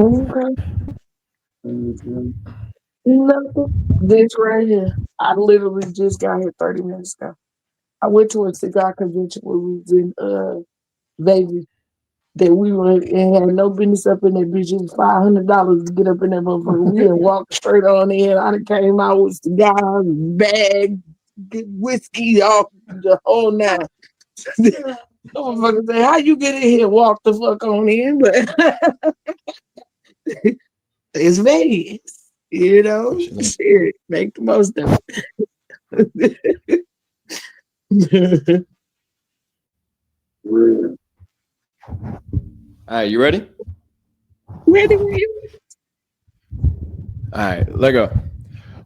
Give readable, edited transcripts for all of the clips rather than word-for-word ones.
Okay. Nothing. This right here. I literally just got here 30 minutes ago. I went to a cigar convention where we was in Vegas. That we were and had no business up in that bitch. It was $500 to get up in that motherfucker. We had walked straight on in. I done came out with cigars, bag, get whiskey, all the whole nine. Motherfucker say, how you get in here? Walk the fuck on in, but it's Vegas, you know. Shit, make the most of it. All right, you ready? Ready? All right, let go.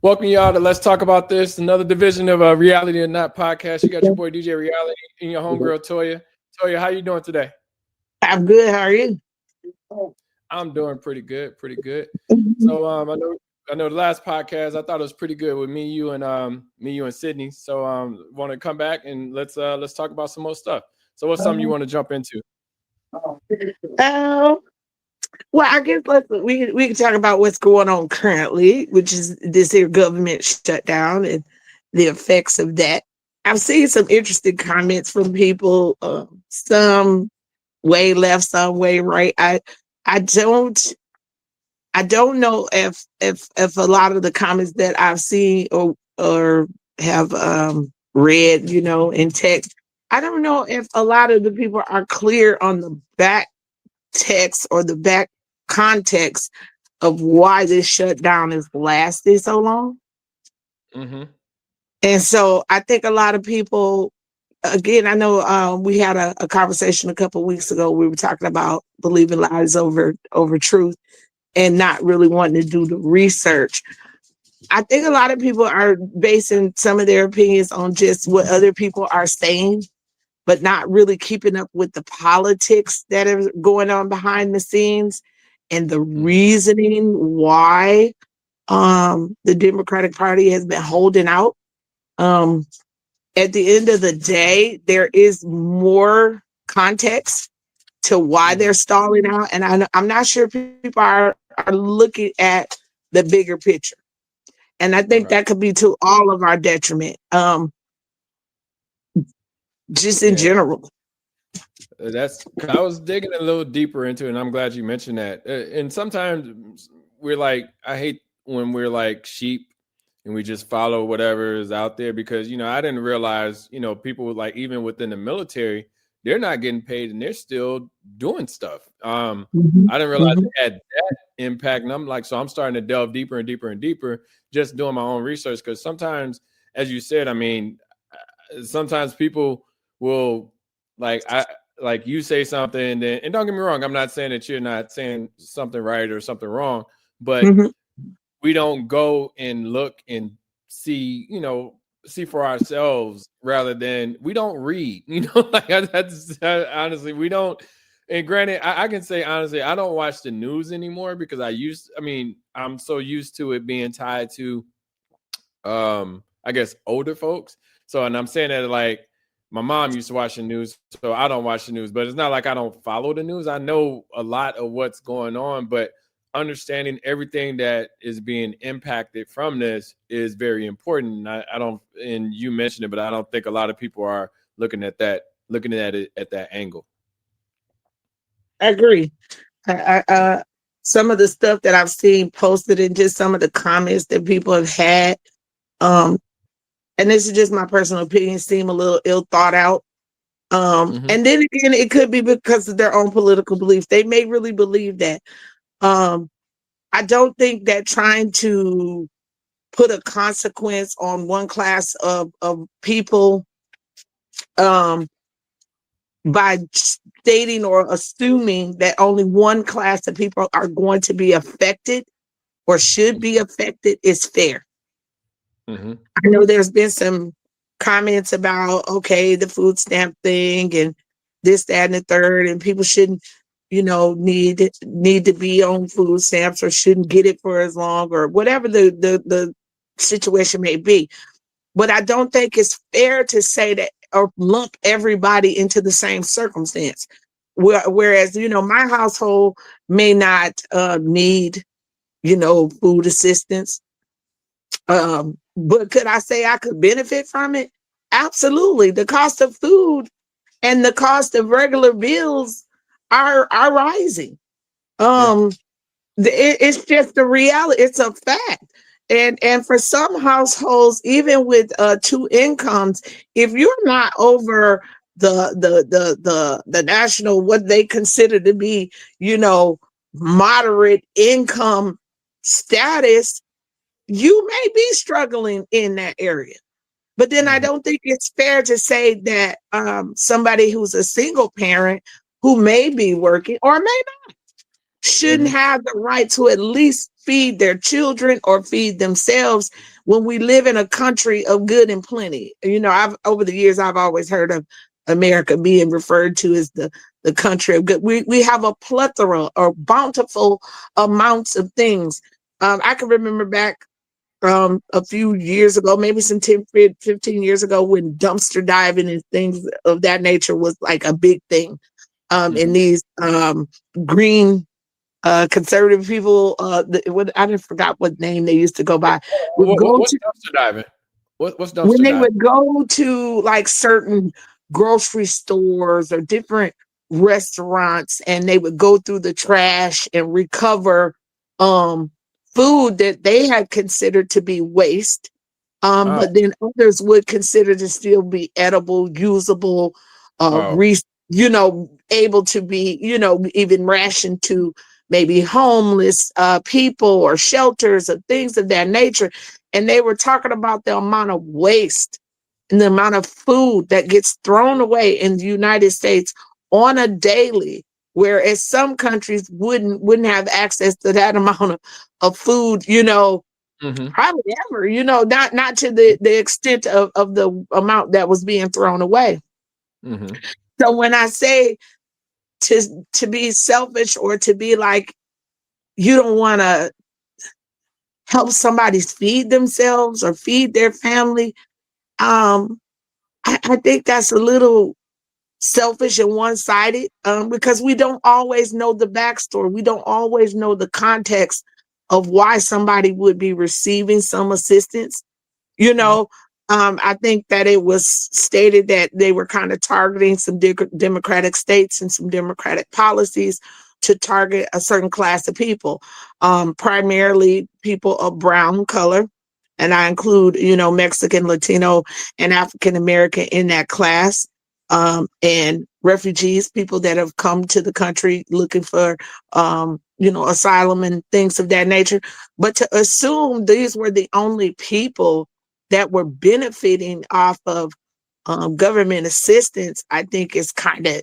Welcome y'all to Let's Talk About This, another division of Reality or Not podcast. You got your boy DJ Reality and your homegirl Toya. Toya, how you doing today? I'm good. How are you? I'm doing pretty good. So I know the last podcast I thought it was pretty good with me, you, and Sydney. So want to come back and let's talk about some more stuff. So what's something you want to jump into? Well, I guess we can talk about what's going on currently, which is this here government shutdown and the effects of that. I've seen some interesting comments from people, some way left, some way right. I don't know if a lot of the comments that I've seen or have read, in text. I don't know if a lot of the people are clear on the back text or the back context of why this shutdown has lasted so long. Mm-hmm. And so I think a lot of people, again, I know we had a conversation a couple of weeks ago. We were talking about believing lies over truth and not really wanting to do the research. I think a lot of people are basing some of their opinions on just what other people are saying, but not really keeping up with the politics that are going on behind the scenes and the reasoning why the Democratic Party has been holding out. At the end of the day, there is more context to why they're stalling out. And I'm not sure people are looking at the bigger picture. And I think that could be to all of our detriment, just in general. I was digging a little deeper into it, and I'm glad you mentioned that. And sometimes we're like, I hate when we're like sheep and we just follow whatever is out there because, I didn't realize, people like even within the military, they're not getting paid and they're still doing stuff. I didn't realize it had that impact. And I'm like, so I'm starting to delve deeper and deeper and deeper, just doing my own research. Because sometimes, as you said, sometimes people will like you say something, and don't get me wrong, I'm not saying that you're not saying something right or something wrong, but we don't go and look and see for ourselves rather than we don't read, that's honestly, we don't. And granted, I can say honestly, I don't watch the news anymore because I'm so used to it being tied to, I guess, older folks. So, and I'm saying that like, my mom used to watch the news, so I don't watch the news, but it's not like I don't follow the news. I know a lot of what's going on, but understanding everything that is being impacted from this is very important. I don't, and you mentioned it, but I don't think a lot of people are looking at it at that angle. I agree. Some of the stuff that I've seen posted and just some of the comments that people have had, and this is just my personal opinion, seem a little ill thought out. And then again, it could be because of their own political beliefs. They may really believe that. I don't think that trying to put a consequence on one class of people by stating or assuming that only one class of people are going to be affected or should be affected is fair. I know there's been some comments about, okay, the food stamp thing and this, that, and the third, and people shouldn't, need to be on food stamps or shouldn't get it for as long or whatever the situation may be. But I don't think it's fair to say that or lump everybody into the same circumstance. Whereas, my household may not need, food assistance. But could I say I could benefit from it? Absolutely. The cost of food and the cost of regular bills are rising. Yeah. Um, it's just the reality. It's a fact. And for some households, even with two incomes, if you're not over the national, what they consider to be, moderate income status, you may be struggling in that area. But then I Mhm. don't think it's fair to say that somebody who's a single parent who may be working or may shouldn't Mhm. have the right to at least feed their children or feed themselves when we live in a country of good and plenty. I've over the years I've always heard of America being referred to as the country of good. We have a plethora or bountiful amounts of things. I can remember back a few years ago, maybe some 10, 15 years ago, when dumpster diving and things of that nature was like a big thing. In Mhm. these green conservative people, I didn't forgot what name they used to go by, would go What's to dumpster diving? What's when dumpster they diving? would go to like certain grocery stores or different restaurants, and they would go through the trash and recover um food that they had considered to be waste, Oh, but then others would consider to still be edible, usable, oh, able to be, even rationed to maybe homeless people or shelters or things of that nature. And they were talking about the amount of waste and the amount of food that gets thrown away in the United States on a daily, whereas some countries wouldn't have access to that amount of food, mhm, probably ever, not to the extent of the amount that was being thrown away. mhm. So when I say to be selfish or to be like you don't want to help somebody feed themselves or feed their family, um, I think that's a little selfish and one-sided, because we don't always know the backstory. We don't always know the context of why somebody would be receiving some assistance. You Mhm. know, I think that it was stated that they were kind of targeting some Democratic states and some Democratic policies to target a certain class of people, primarily people of brown color. And I include, Mexican, Latino, and African American in that class, and refugees, people that have come to the country looking for, asylum and things of that nature. But to assume these were the only people that were benefiting off of government assistance, I think is kind of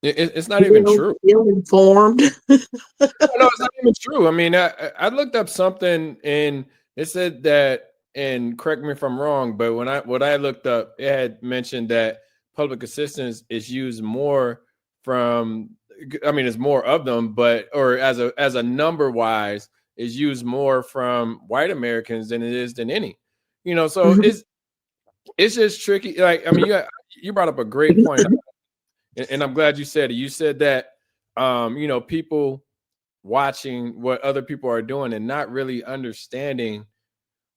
It's not even true. ill-informed. No, it's not even true. I mean, I looked up something and it said that, and correct me if I'm wrong, but what I looked up, it had mentioned that public assistance is used more from, I mean, it's more of them, but or as a number wise, is used more from white Americans than it is than any. So Mhm. it's just tricky. Like, I mean, you brought up a great point, and I'm glad you said it. You said that people watching what other people are doing and not really understanding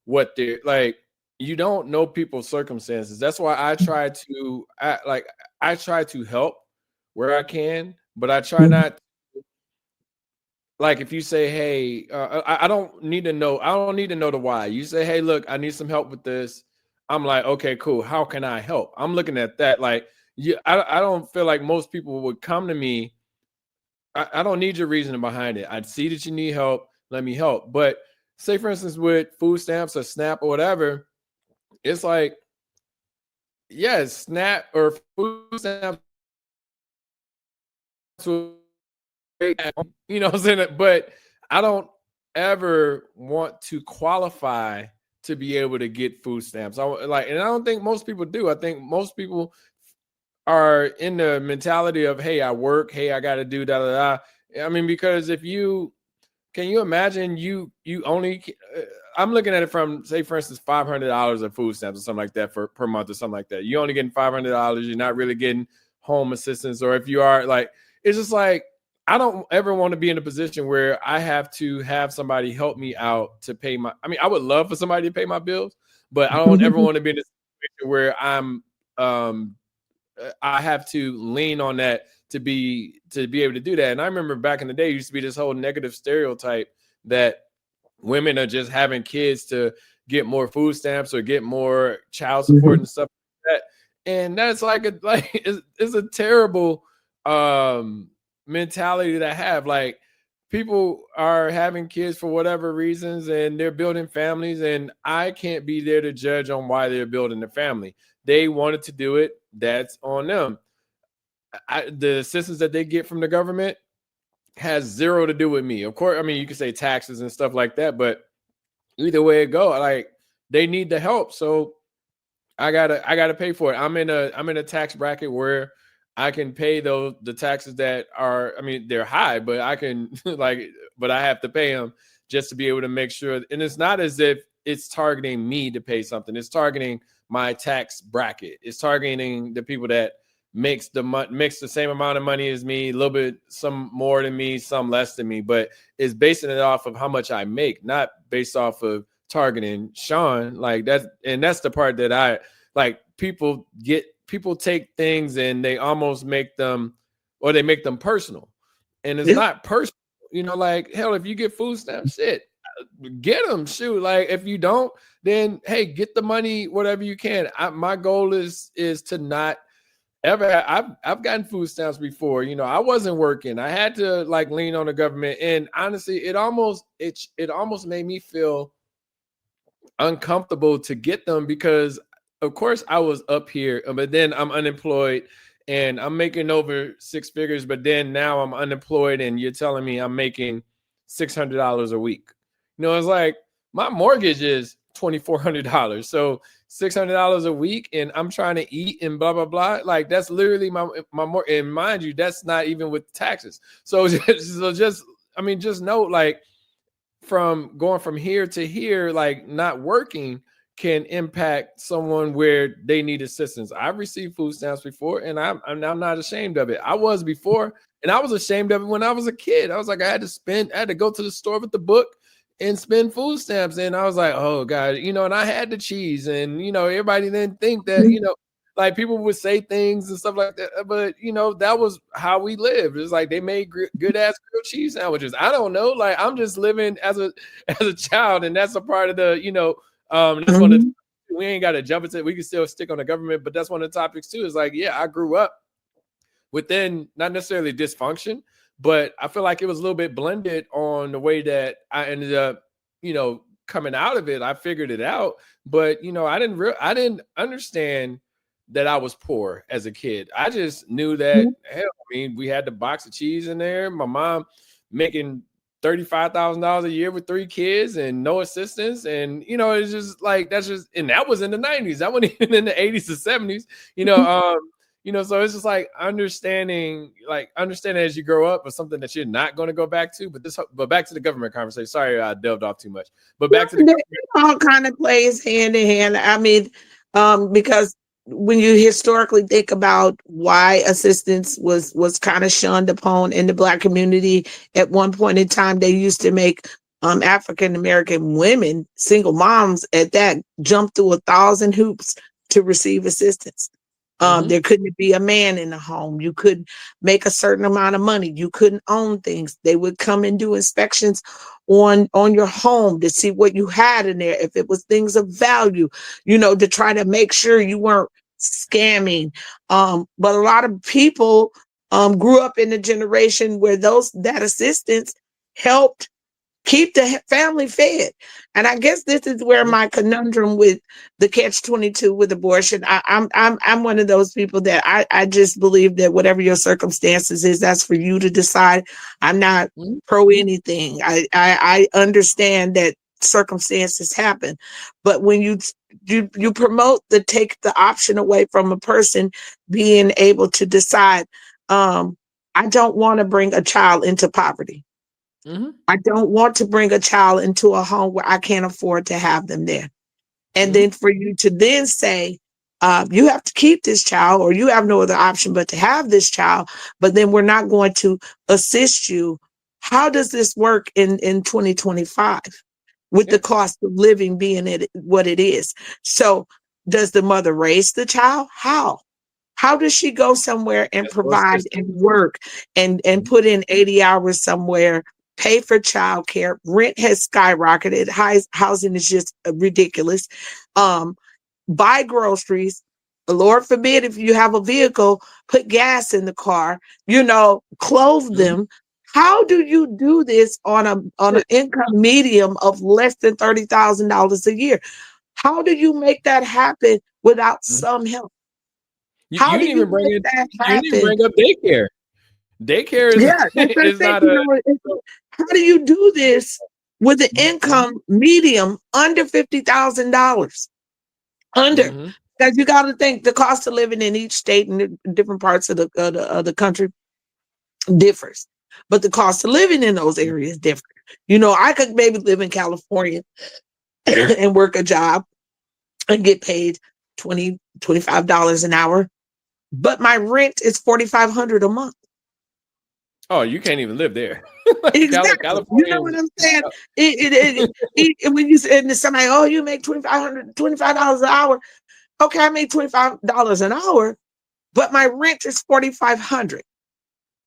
what they're like. You don't know people's circumstances. That's why I try to help where I can, but I try Mhm. not, like, if you say, hey, I don't need to know. I don't need to know the why. You say, hey, look, I need some help with this. I'm like, okay, cool. How can I help? I'm looking at that. Like, I don't feel like most people would come to me. I don't need your reasoning behind it. I see that you need help. Let me help. But say, for instance, with food stamps or SNAP or whatever, it's like, yes, SNAP or food stamps, will- what I'm saying? But I don't ever want to qualify to be able to get food stamps. And I don't think most people do. I think most people are in the mentality of, hey, I work, hey, I got to do da da da. I mean, because if you can you imagine you only I'm looking at it from, say, for instance, $500 of food stamps or something like that per month or something like that. You're only getting $500. You're not really getting home assistance, or if you are, like, it's just like, I don't ever want to be in a position where I have to have somebody help me out to pay my. I mean, I would love for somebody to pay my bills, but I don't ever want to be in a situation where I have to lean on that to be able to do that. And I remember back in the day, it used to be this whole negative stereotype that women are just having kids to get more food stamps or get more child support and stuff like that. And that's like it's a terrible mentality to have. Like, people are having kids for whatever reasons and they're building families, and I can't be there to judge on why they're building a family. They wanted to do it. That's on them. The assistance that they get from the government has zero to do with me. Of course, I mean, you can say taxes and stuff like that, but either way it go, like, they need the help. So I gotta pay for it. I'm in a tax bracket where I can pay the taxes that are, I mean, they're high, but I can but I have to pay them just to be able to make sure. And it's not as if it's targeting me to pay something. It's targeting my tax bracket. It's targeting the people that makes the same amount of money as me, a little bit, some more than me, some less than me, but it's basing it off of how much I make, not based off of targeting Sean. Like, that's the part that I like. People take things and they almost make them personal, and it's not personal. Like, hell, if you get food stamps, shit, get them. Shoot, like, if you don't, then hey, get the money, whatever you can. My goal is to not ever. I've gotten food stamps before. I wasn't working. I had to lean on the government, and honestly, it almost made me feel uncomfortable to get them, because of course I was up here, but then I'm unemployed and I'm making over six figures, but then now I'm unemployed and you're telling me I'm making $600 a week. It's like my mortgage is $2,400. So $600 a week, and I'm trying to eat and blah, blah, blah. Like, that's literally my and mind you, that's not even with taxes. So just know, like, from going from here to here, like, not working can impact someone where they need assistance. I've received food stamps before, and I'm not ashamed of it. I was before, and I was ashamed of it when I was a kid. I was like, I had to go to the store with the book and spend food stamps, and I was like, oh God, and I had the cheese, and everybody didn't think that, like, people would say things and stuff like that, but that was how we lived. It's like they made good ass grilled cheese sandwiches. I don't know, like, I'm just living as a child, and that's a part of the that's one of the, we ain't got to jump into it. We can still stick on the government, but that's one of the topics too. Is like, yeah, I grew up within not necessarily dysfunction, but I feel like it was a little bit blended on the way that I ended up, coming out of it. I figured it out, but I didn't understand that I was poor as a kid. I just knew that, hell, I mean, we had the box of cheese in there. My mom making $35,000 a year with 3 kids and no assistance. And, it's just like, and that was in the 90s. That wasn't even in the 80s or 70s, so it's just like understanding as you grow up, or something that you're not going to go back to. But back to the government conversation. Sorry, I delved off too much, but back to the government. All kind of plays hand in hand. I mean, because when you historically think about why assistance was kind of shunned upon in the Black community, at one point in time, they used to make African American women, single moms at that, jump through 1,000 hoops to receive assistance. There couldn't be a man in the home. You could make a certain amount of money. You couldn't own things. They would come and do inspections on your home to see what you had in there, if it was things of value, to try to make sure you weren't scamming. But a lot of people grew up in a generation where that assistance helped keep the family fed. And I guess this is where my conundrum with the catch-22 with abortion. I'm one of those people that I just believe that whatever your circumstances is, that's for you to decide. I'm not pro anything. I understand that circumstances happen, but when you promote take the option away from a person being able to decide, I don't want to bring a child into poverty. Mm-hmm. I don't want to bring a child into a home where I can't afford to have them there. And then for you to then say, you have to keep this child, or you have no other option but to have this child, but then we're not going to assist you. How does this work in 2025 with the cost of living being what it is? So does the mother raise the child? How? How does she go somewhere and provide and work and put in 80 hours somewhere, pay for childcare? Rent has skyrocketed. Housing is just ridiculous. Buy groceries. Lord forbid if you have a vehicle, put gas in the car, clothe them. How do you do this on an income medium of less than $30,000 a year? How do you make that happen without some help? How You do didn't you even bring make it. that You didn't even happen? bring up daycare. Daycare is Yeah, that's what I'm is saying. not a. How do you do this with an income medium under $50,000? Under, because you got to think the cost of living in each state and the different parts of the country differs, but the cost of living in those areas differ. I could maybe live in California and work a job and get paid $25 an hour, but my rent is $4,500 a month. Oh, you can't even live there. Exactly. California. You know what I'm saying? When you say to somebody, oh, you make $25 an hour. Okay, I make $25 an hour, but my rent is $4,500.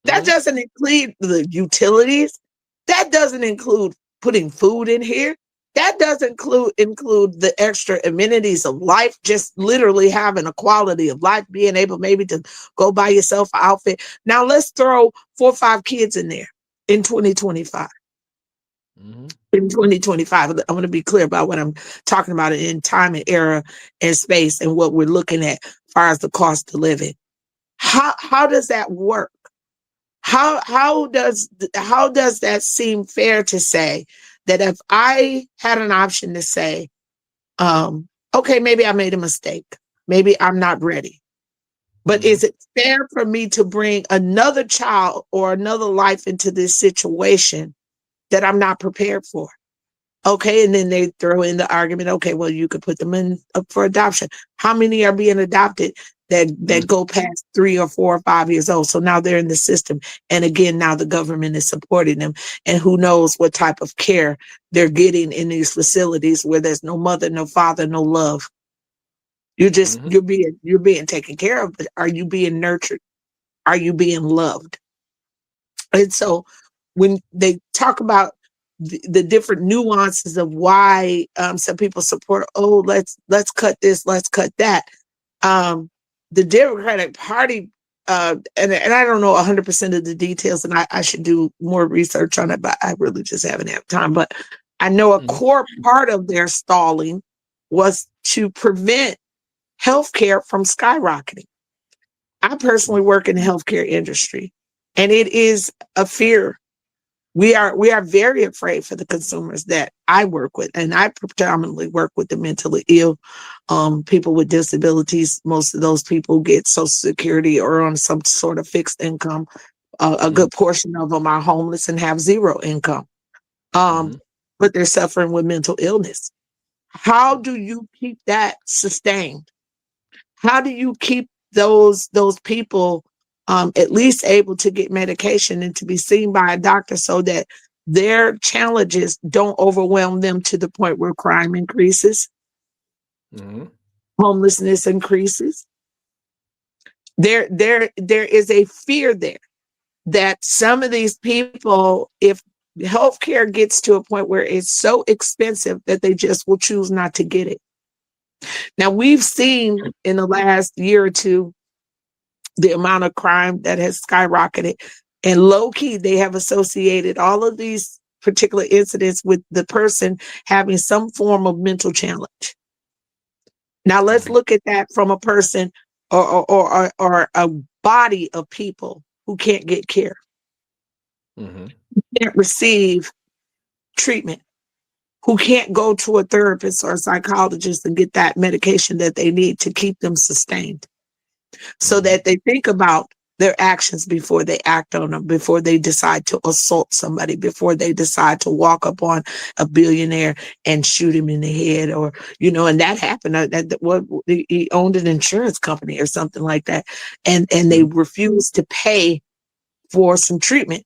That doesn't include the utilities. That doesn't include putting food in here. That doesn't include the extra amenities of life, just literally having a quality of life, being able maybe to go buy yourself an outfit. Now let's throw 4 or 5 kids in there in 2025. In 2025, I'm going to be clear about what I'm talking about in time and era and space and what we're looking at as far as the cost of living. How does that work? How does that seem fair to say that if I had an option to say, okay, maybe I made a mistake, maybe I'm not ready, but is it fair for me to bring another child or another life into this situation that I'm not prepared for? Okay, and then they throw in the argument, okay, well, you could put them in up for adoption. How many are being adopted that go past 3 or 4 or 5 years old? So now they're in the system. And again, now the government is supporting them. And who knows what type of care they're getting in these facilities where there's no mother, no father, no love. You're being taken care of, but are you being nurtured? Are you being loved? And so when they talk about the different nuances of why some people support, let's cut this, let's cut that. The Democratic Party, and I don't know 100% of the details, and I should do more research on it, but I really just haven't had time. But I know a core part of their stalling was to prevent healthcare from skyrocketing. I personally work in the healthcare industry, and it is a fear. We are very afraid for the consumers that I work with, and I predominantly work with the mentally ill, people with disabilities. Most of those people get Social Security or on some sort of fixed income. A good portion of them are homeless and have zero income, but they're suffering with mental illness. How do you keep that sustained? How do you keep those people at least able to get medication and to be seen by a doctor so that their challenges don't overwhelm them to the point where crime increases, homelessness increases? There is a fear there that some of these people, if healthcare gets to a point where it's so expensive that they just will choose not to get it. Now, we've seen in the last year or two the amount of crime that has skyrocketed, and low key, they have associated all of these particular incidents with the person having some form of mental challenge. Now, let's look at that from a person or a body of people who can't get care, can't receive treatment, who can't go to a therapist or a psychologist and get that medication that they need to keep them sustained, so that they think about their actions before they act on them, before they decide to assault somebody, before they decide to walk up on a billionaire and shoot him in the head, or, and that happened. He owned an insurance company or something like that. And they refused to pay for some treatment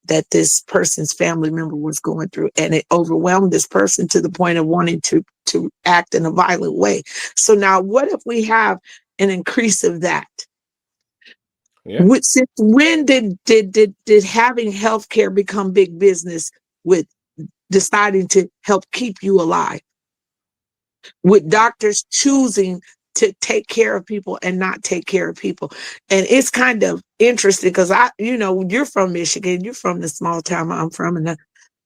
that this person's family member was going through. And it overwhelmed this person to the point of wanting to act in a violent way. So now what if we have an increase of that? Yeah. Since when did having healthcare become big business with deciding to help keep you alive? With doctors choosing to take care of people and not take care of people. And it's kind of interesting because you're from Michigan, you're from the small town I'm from,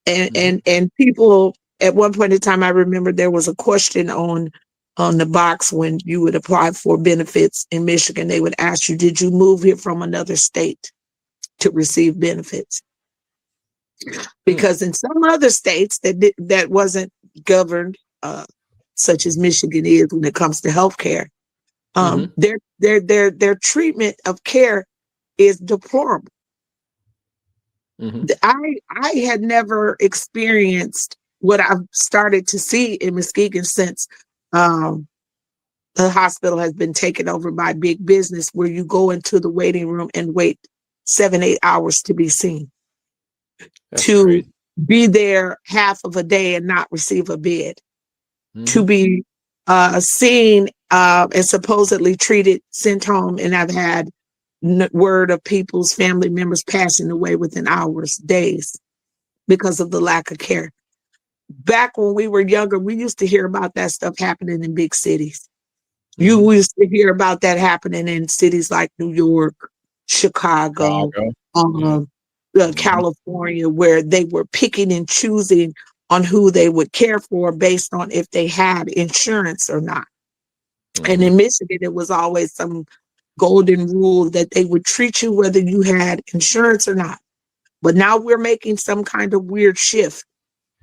and people at one point in time, I remember there was a question on the box when you would apply for benefits in Michigan. They would ask you, did you move here from another state to receive benefits? Because in some other states that wasn't governed, such as Michigan is when it comes to healthcare, their treatment of care is deplorable. I had never experienced what I've started to see in Muskegon since the hospital has been taken over by big business, where you go into the waiting room and wait 7-8 hours to be seen. That's to crazy. Be there half of a day and not receive a bed, to be seen and supposedly treated, sent home. And I've had word of people's family members passing away within hours, days, because of the lack of care. Back when we were younger, we used to hear about that stuff happening in big cities. You used to hear about that happening in cities like New York, Chicago. California, where they were picking and choosing on who they would care for based on if they had insurance or not. And in Michigan, it was always some golden rule that they would treat you whether you had insurance or not. But now we're making some kind of weird shift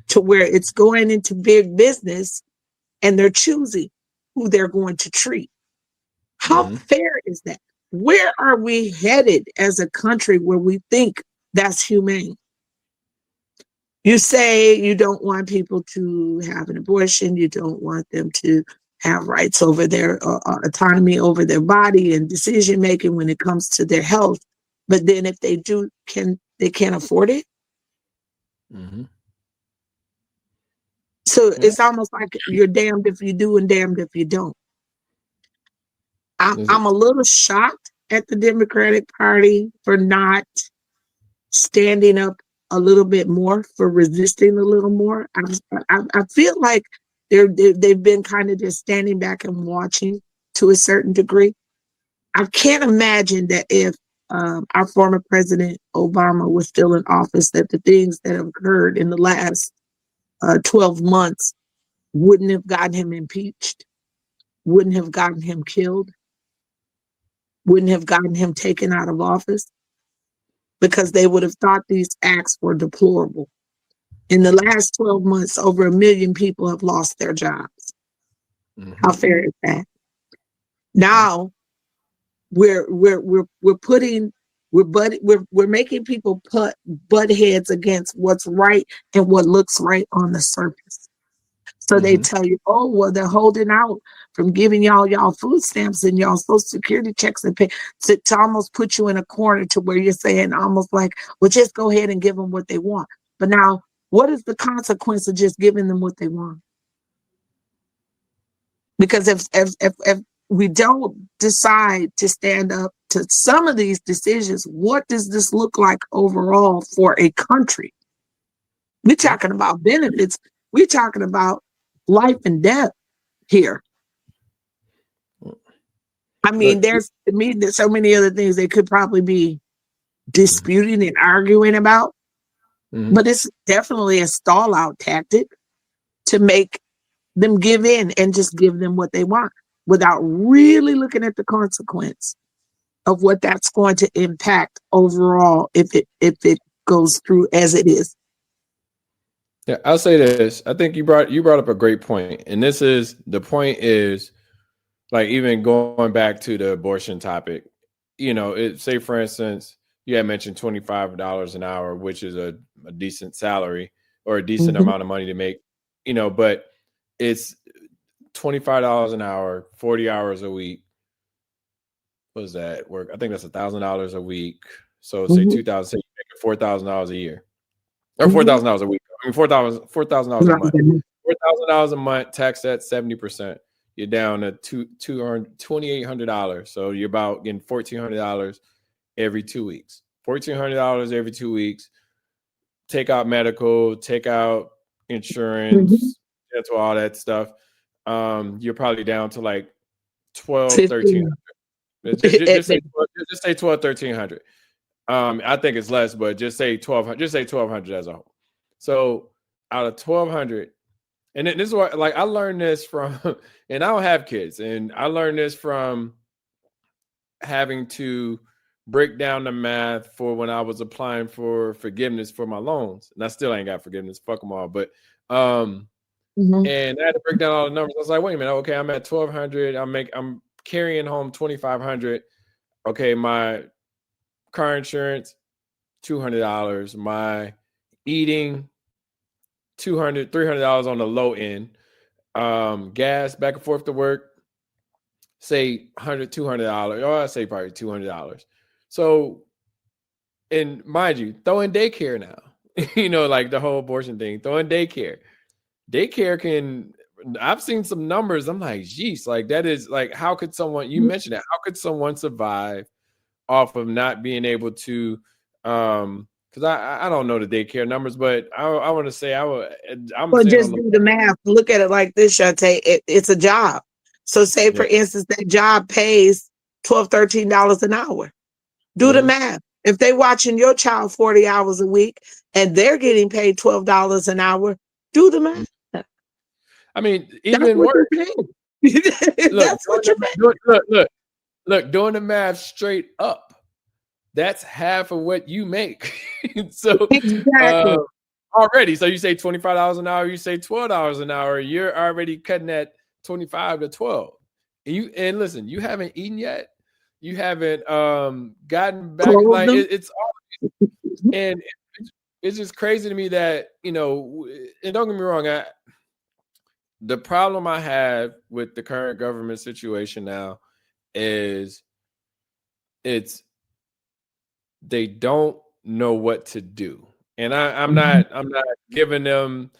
to where it's going into big business and they're choosing who they're going to treat. How fair is that? Where are we headed as a country where we think that's humane? You say you don't want people to have an abortion. You don't want them to have rights over their autonomy over their body and decision making when it comes to their health. But then if they do, they can't afford it. So it's almost like you're damned if you do and damned if you don't. I'm a little shocked at the Democratic Party for not standing up a little bit more, for resisting a little more. I feel like they've been kind of just standing back and watching to a certain degree. I can't imagine that if our former President Obama was still in office, that the things that have occurred in the last 12 months wouldn't have gotten him impeached, wouldn't have gotten him killed, wouldn't have gotten him taken out of office, because they would have thought these acts were deplorable. In the last 12 months, over 1 million people have lost their jobs. How fair is that? Now we're making people butt heads against what's right and what looks right on the surface. So they tell you, oh, well, they're holding out from giving y'all food stamps and y'all Social Security checks and pay, to almost put you in a corner to where you're saying almost like, well, just go ahead and give them what they want. But now, what is the consequence of just giving them what they want? Because if we don't decide to stand up to some of these decisions, what does this look like overall for a country? We're talking about benefits. We're talking about life and death here. I mean, there's so many other things they could probably be disputing and arguing about, but it's definitely a stall out tactic to make them give in and just give them what they want without really looking at the consequence of what that's going to impact overall if it goes through as it is. Yeah, I'll say this. I think you brought up a great point. And the point is, like, even going back to the abortion topic, say for instance, you had mentioned $25 an hour, which is a decent salary or a decent Mhm. amount of money to make, but it's $25 an hour, 40 hours a week. What does that work? I think that's $1,000 a week. So say Mhm. 2,000, say you make $4,000 a year or Mhm. $4,000 a week. I mean, $4,000 a Right. month. $4,000 a month, tax at 70%. You're down to $2,800. So you're about getting $1,400 every 2 weeks. $1,400 every 2 weeks. Take out medical, take out Mhm. insurance, dental, all that stuff. You're probably down to like 12, 13. 15. Just say 12, 1,300. I think it's less, but just say 1,200. Just say 1,200 as a whole. So out of 1,200, and this is what I learned this from, and I don't have kids, and I learned this from having to break down the math for when I was applying for forgiveness for my loans, and I still ain't got forgiveness. Fuck them all, but Mhm. and I had to break down all the numbers. I was like, wait a minute, okay, I'm at 1,200. I'm carrying home 2,500. Okay, my car insurance, $200. My eating, $200, $300 on the low end. Gas back and forth to work, say $100, $200. Or I say probably $200. So, and mind you, throw in daycare now. Like the whole abortion thing. Throw in daycare. Daycare can. I've seen some numbers. I'm like, geez, like that is like, how could someone? You mentioned that. How could someone survive off of not being able to? Because I don't know the daycare numbers, but I want to say I'm Well, saying on just the. do the math. Look at it like this, Shante. It's a job. So say, Yeah. for instance, that job pays $12, $13 an hour. Do the Mm-hmm. math. If they watching your child 40 hours a week and they're getting paid $12 an hour, do the math. I mean, That's even what you're worse. paying. Look, That's what you're paying. look, doing the math straight up. That's half of what you make. So Exactly. already, so you say $25 an hour, you say $12 an hour, you're already cutting that 25 to 12. And listen, you haven't eaten yet. You haven't gotten back. Clothe Like them. it's all, and it's just crazy to me that, and don't get me wrong, the problem I have with the current government situation now is they don't know what to do. And I'm not giving them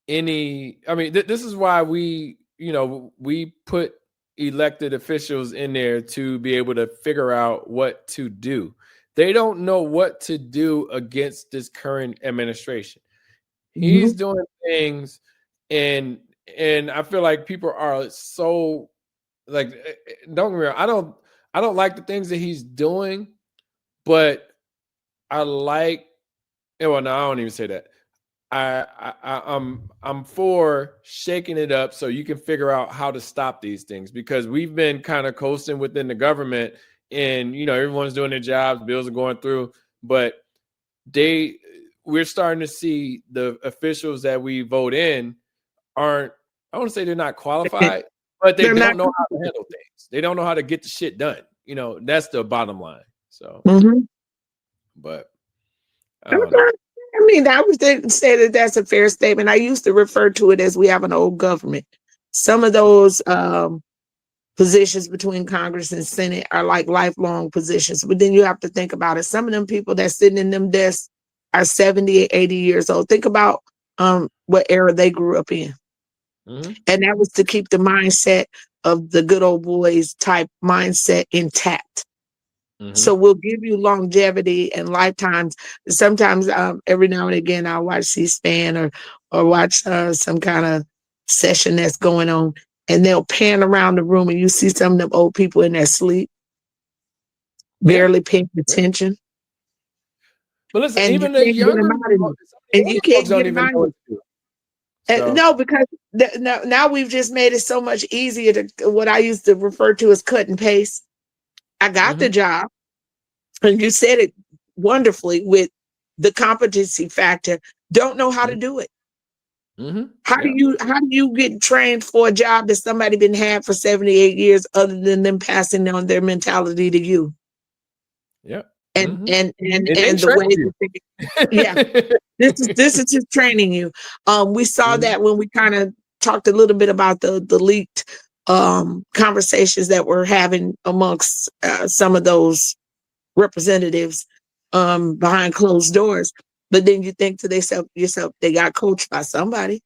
any. I mean, this is why we put elected officials in there to be able to figure out what to do. They don't know what to do against this current administration. He's Mhm. doing things, and I feel like people are so like, don't get me wrong, I don't like the things that he's doing, but I like. Well, no, I don't even say that. I'm for shaking it up so you can figure out how to stop these things, because we've been kind of coasting within the government, and everyone's doing their jobs, bills are going through, but we're starting to see the officials that we vote in aren't. I want to say they're not qualified, but they They're not. don't know how to handle things. They don't know how to get the shit done. That's the bottom line. So, Mhm. but I don't know. I mean, I would say that that's a fair statement. I used to refer to it as we have an old government. Some of those positions between Congress and Senate are like lifelong positions. But then you have to think about it. Some of them people that sitting in them desks are 70, 80 years old. Think about what era they grew up in. Mm-hmm. And that was to keep the mindset of the good old boys type mindset intact. Mm-hmm. So we'll give you longevity and lifetimes. Sometimes, every now and again, I'll watch C-SPAN or watch some kind of session that's going on, and they'll pan around the room, and you see some of them old people in their sleep, Yeah. barely paying attention, But listen, and you even the can't get younger, them out of it. some of the And you younger folks can't don't get them even out know of what it. to do. So, No, because now we've just made it so much easier to what I used to refer to as cut and paste. I got the job. And you said it wonderfully with the competency factor. Don't know how to do it. mm-hmm. How Yeah. do you get trained for a job that somebody been had for 78 years other than them passing on their mentality to you? Yeah. And Mm-hmm. and the way that yeah, this is just training you. We saw Mm-hmm. that when we kind of talked a little bit about the leaked conversations that we're having amongst some of those representatives behind closed doors. But then you think to yourself, they got coached by somebody.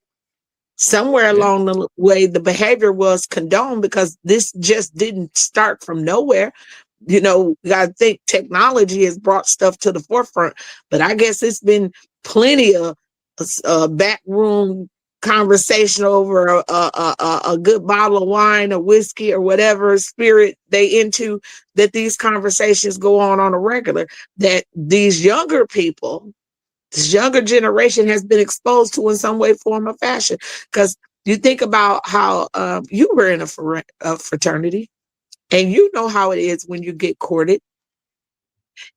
Somewhere Yeah. along the way, the behavior was condoned because this just didn't start from nowhere. You know, you got to think technology has brought stuff to the forefront, but I guess it's been plenty of backroom conversation over a good bottle of wine or whiskey or whatever spirit they into, that these conversations go on a regular, that these younger people, this younger generation has been exposed to in some way, form, or fashion. Because you think about how you were in a fraternity, and you know how it is when you get courted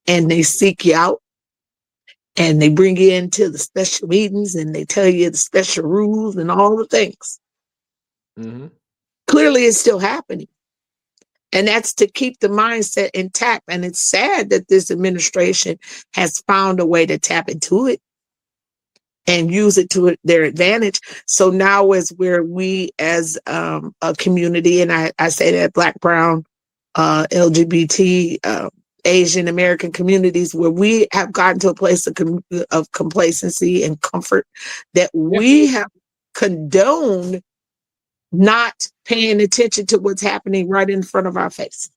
and they seek you out and they bring you into the special meetings and they tell you the special rules and all the things. Mm-hmm. Clearly, it's still happening. And that's to keep the mindset intact. And it's sad that this administration has found a way to tap into it and use it to their advantage. So now is where we as a community, and I say that Black, Brown, LGBT, Asian American communities, where we have gotten to a place of complacency and comfort, that Yeah. we have condoned not paying attention to what's happening right in front of our face.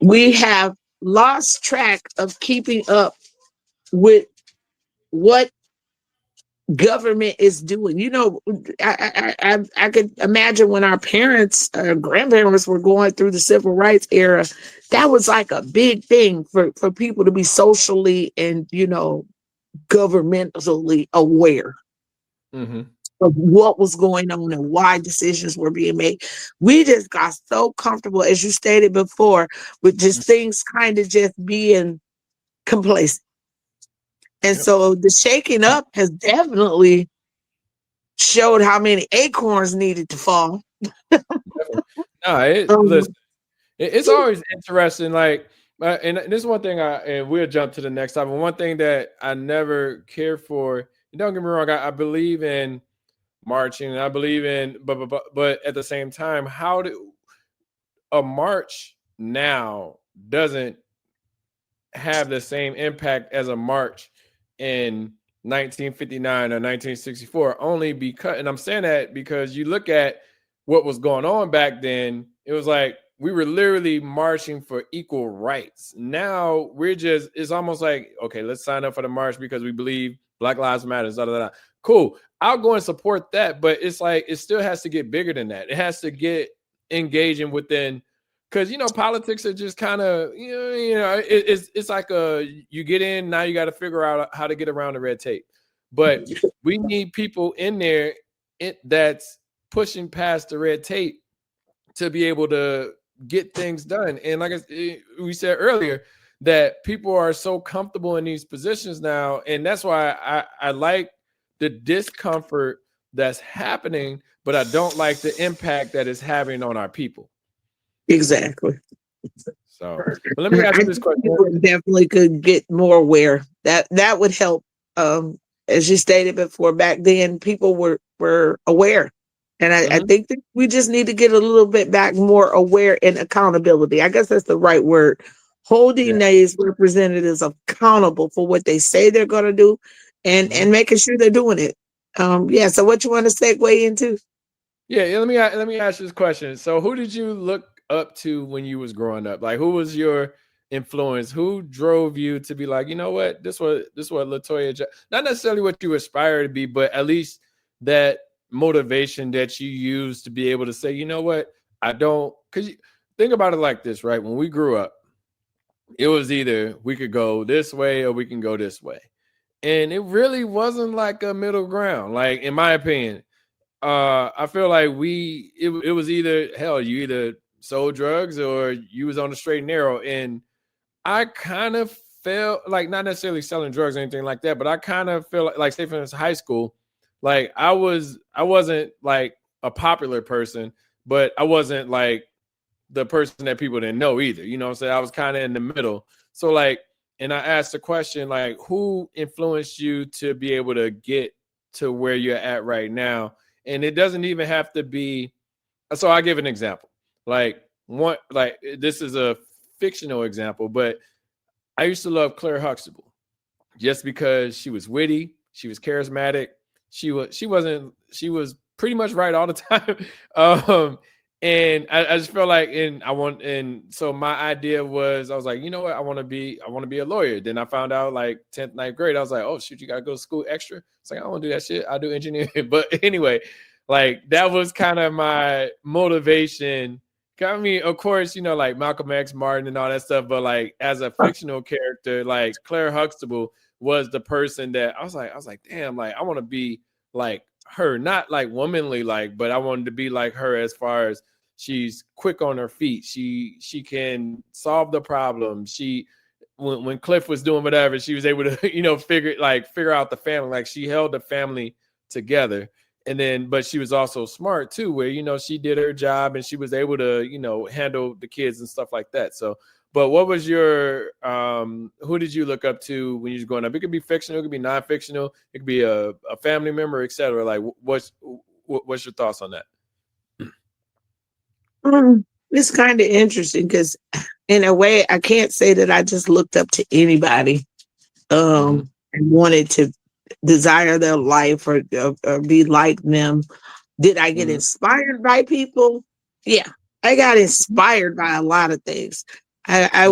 We have lost track of keeping up with what government is doing. You know, I could imagine when our parents, grandparents were going through the civil rights era, that was like a big thing for people to be socially and, you know, governmentally aware Mm-hmm. of what was going on and why decisions were being made. We just got so comfortable, as you stated before, with just things kind of just being complacent. And Yep. so the shaking up has definitely showed how many acorns needed to fall. No, Um, listen, it's always interesting. Like, and this is one thing and we'll jump to the next topic. One thing that I never cared for, and don't get me wrong, I believe in marching, and I believe in, but at the same time, how do a march now doesn't have the same impact as a march in 1959 or 1964, only because, and I'm saying that because you look at what was going on back then, it was like we were literally marching for equal rights. Now it's almost like, okay, let's sign up for the march because we believe Black Lives Matter. Da, da, da. Cool. I'll go and support that, but it's like it still has to get bigger than that. It has to get engaging within, because politics are just kind of it's like you get in, now you got to figure out how to get around the red tape. But we need people in there that's pushing past the red tape to be able to get things done. And like we said earlier, that people are so comfortable in these positions now, and that's why I like the discomfort that's happening, but I don't like the impact that it's having on our people. exactly. So, but let me ask I you this think question. people definitely could get more aware. That would help. As you stated before, back then people were aware, and I think that we just need to get a little bit back more aware and accountability. I guess that's the right word. Holding these representatives accountable for what they say they're going to do, and making sure they're doing it. Yeah. So, what you want to segue into? Yeah. Let me ask you this question. So, who did you look up to when you was growing up? Like, who was your influence? Who drove you to be like, you know what, this was Latoya, not necessarily what you aspire to be, but at least that motivation that you use to be able to say, you know what, I don't, because think about it like this, right? When we grew up, it was either we could go this way or we can go this way. And it really wasn't like a middle ground. Like, in my opinion, I feel like it was either, hell, you either sold drugs or you was on the straight and narrow. And I kind of felt like, not necessarily selling drugs or anything like that, but I kind of feel like say for instance, high school, like I wasn't like a popular person, but I wasn't like the person that people didn't know either. You know what I'm saying? I was kind of in the middle. So like, and I asked the question, like, who influenced you to be able to get to where you're at right now? And it doesn't even have to be. So I'll give an example. Like this is a fictional example, but I used to love Claire Huxtable just because she was witty, she was charismatic, she was pretty much right all the time. And I just felt like, so my idea was, I was like, you know what, I want to be a lawyer. Then I found out like 10th, 9th grade, I was like, oh shoot, you gotta go to school extra. It's like, I don't want to do that shit. I do engineering. But anyway, like that was kind of my motivation. I mean, of course, you know, like Malcolm X, Martin, and all that stuff. But like as a fictional character, like Claire Huxtable was the person that I was like, damn, like I want to be like her, not like womanly, like, but I wanted to be like her as far as she's quick on her feet. She can solve the problem. When Cliff was doing whatever, she was able to, you know, figure out the family. Like she held the family together. And then, but she was also smart too, where, you know, she did her job and she was able to, you know, handle the kids and stuff like that. So, but what was your, who did you look up to when you was growing up? It could be fictional, it could be non-fictional, it could be a family member, etc. Like what's your thoughts on that? It's kind of interesting because in a way, I can't say that I just looked up to anybody and wanted to desire their life or be like them. Did I get inspired by people? Yeah, I got inspired by a lot of things. I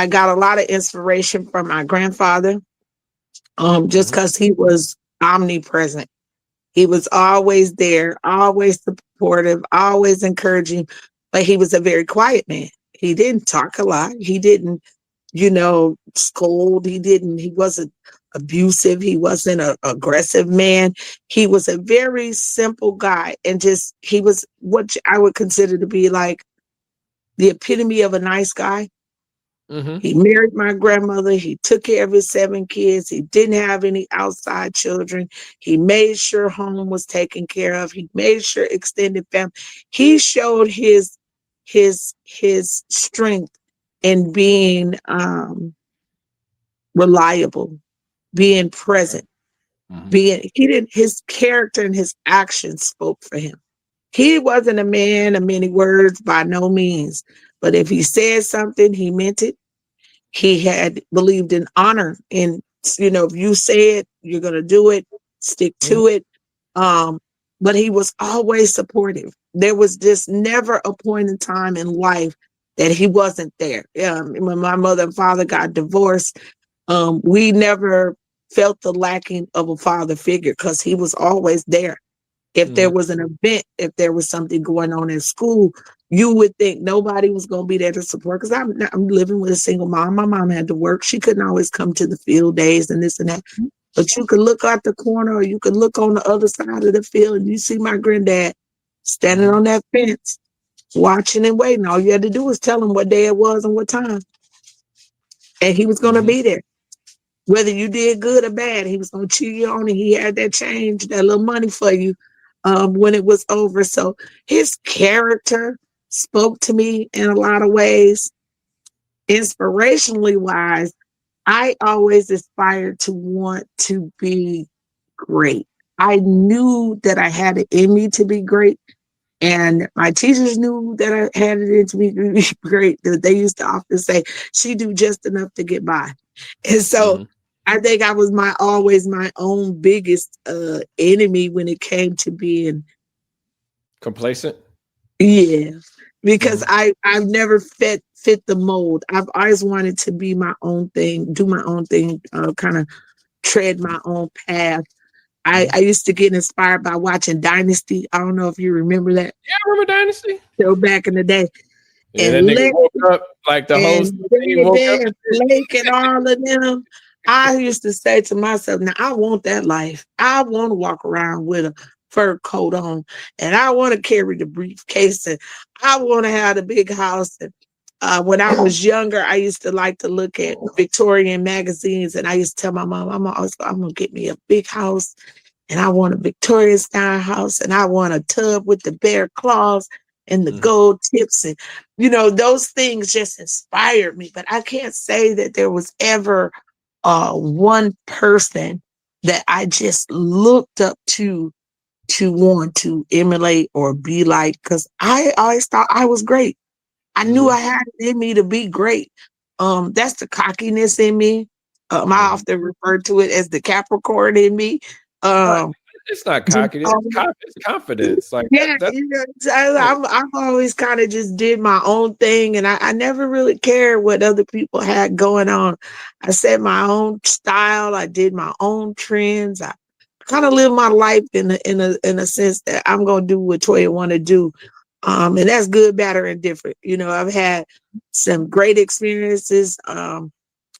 got a lot of inspiration from my grandfather, just because he was omnipresent. He was always there, always supportive, always encouraging, but he was a very quiet man. He didn't talk a lot. He didn't, you know, scold. He wasn't abusive. He wasn't an aggressive man. He was a very simple guy. And he was what I would consider to be like the epitome of a nice guy. He married my grandmother. He took care of his 7 kids. He didn't have any outside children. He made sure home was taken care of. He made sure extended family. He showed his strength in being reliable, being present, his character and his actions spoke for him. He wasn't a man of many words by no means, but if he said something, he meant it. He had believed in honor, and you know, if you say it, you're going to do it, stick to it. But he was always supportive. There was just never a point in time in life that he wasn't there. When my mother and father got divorced, we never felt the lacking of a father figure because he was always there. If there was an event, if there was something going on in school, you would think nobody was going to be there to support, because I'm living with a single mom. My mom had to work. She couldn't always come to the field days and this and that. But you could look out the corner or you could look on the other side of the field and you see my granddad standing on that fence, watching and waiting. All you had to do was tell him what day it was and what time. And he was going to be there. Whether you did good or bad, he was going to cheer you on, and he had that change, that little money for you when it was over. So his character spoke to me in a lot of ways. Inspirationally wise, I always aspired to want to be great. I knew that I had it in me to be great. And my teachers knew that I had it in me to be great. They used to often say, she do just enough to get by. And so I think I was always my own biggest enemy when it came to being complacent. Yeah, because I've never fit the mold. I've always wanted to be my own thing, do my own thing, kind of tread my own path. I used to get inspired by watching Dynasty. I don't know if you remember that. Yeah, I remember Dynasty. So back in the day. Yeah, and that nigga woke up like the host. He woke up and Blake and all of them. I used to say to myself, now I want that life. I want to walk around with a fur coat on, and I want to carry the briefcase, and I want to have the big house. And when I was younger, I used to like to look at Victorian magazines, and I used to tell my mom, I'm going to get me a big house, and I want a Victorian style house, and I want a tub with the bear claws. and the Mhm. gold tips, and those things just inspired me. But I can't say that there was ever one person that I just looked up to want to emulate or be like, because I always thought I was great. I knew I Mhm. had it in me to be great. That's the cockiness in me. I Mhm. often refer to it as the Capricorn in me. But Um, it's not just cocky. It's confidence. Like yeah, that. I've always kind of just did my own thing, and I never really cared what other people had going on. I set my own style. I did my own trends. I kind of live my life in a sense that I'm gonna do what Toya want to do, and that's good, bad, or indifferent. I've had some great experiences.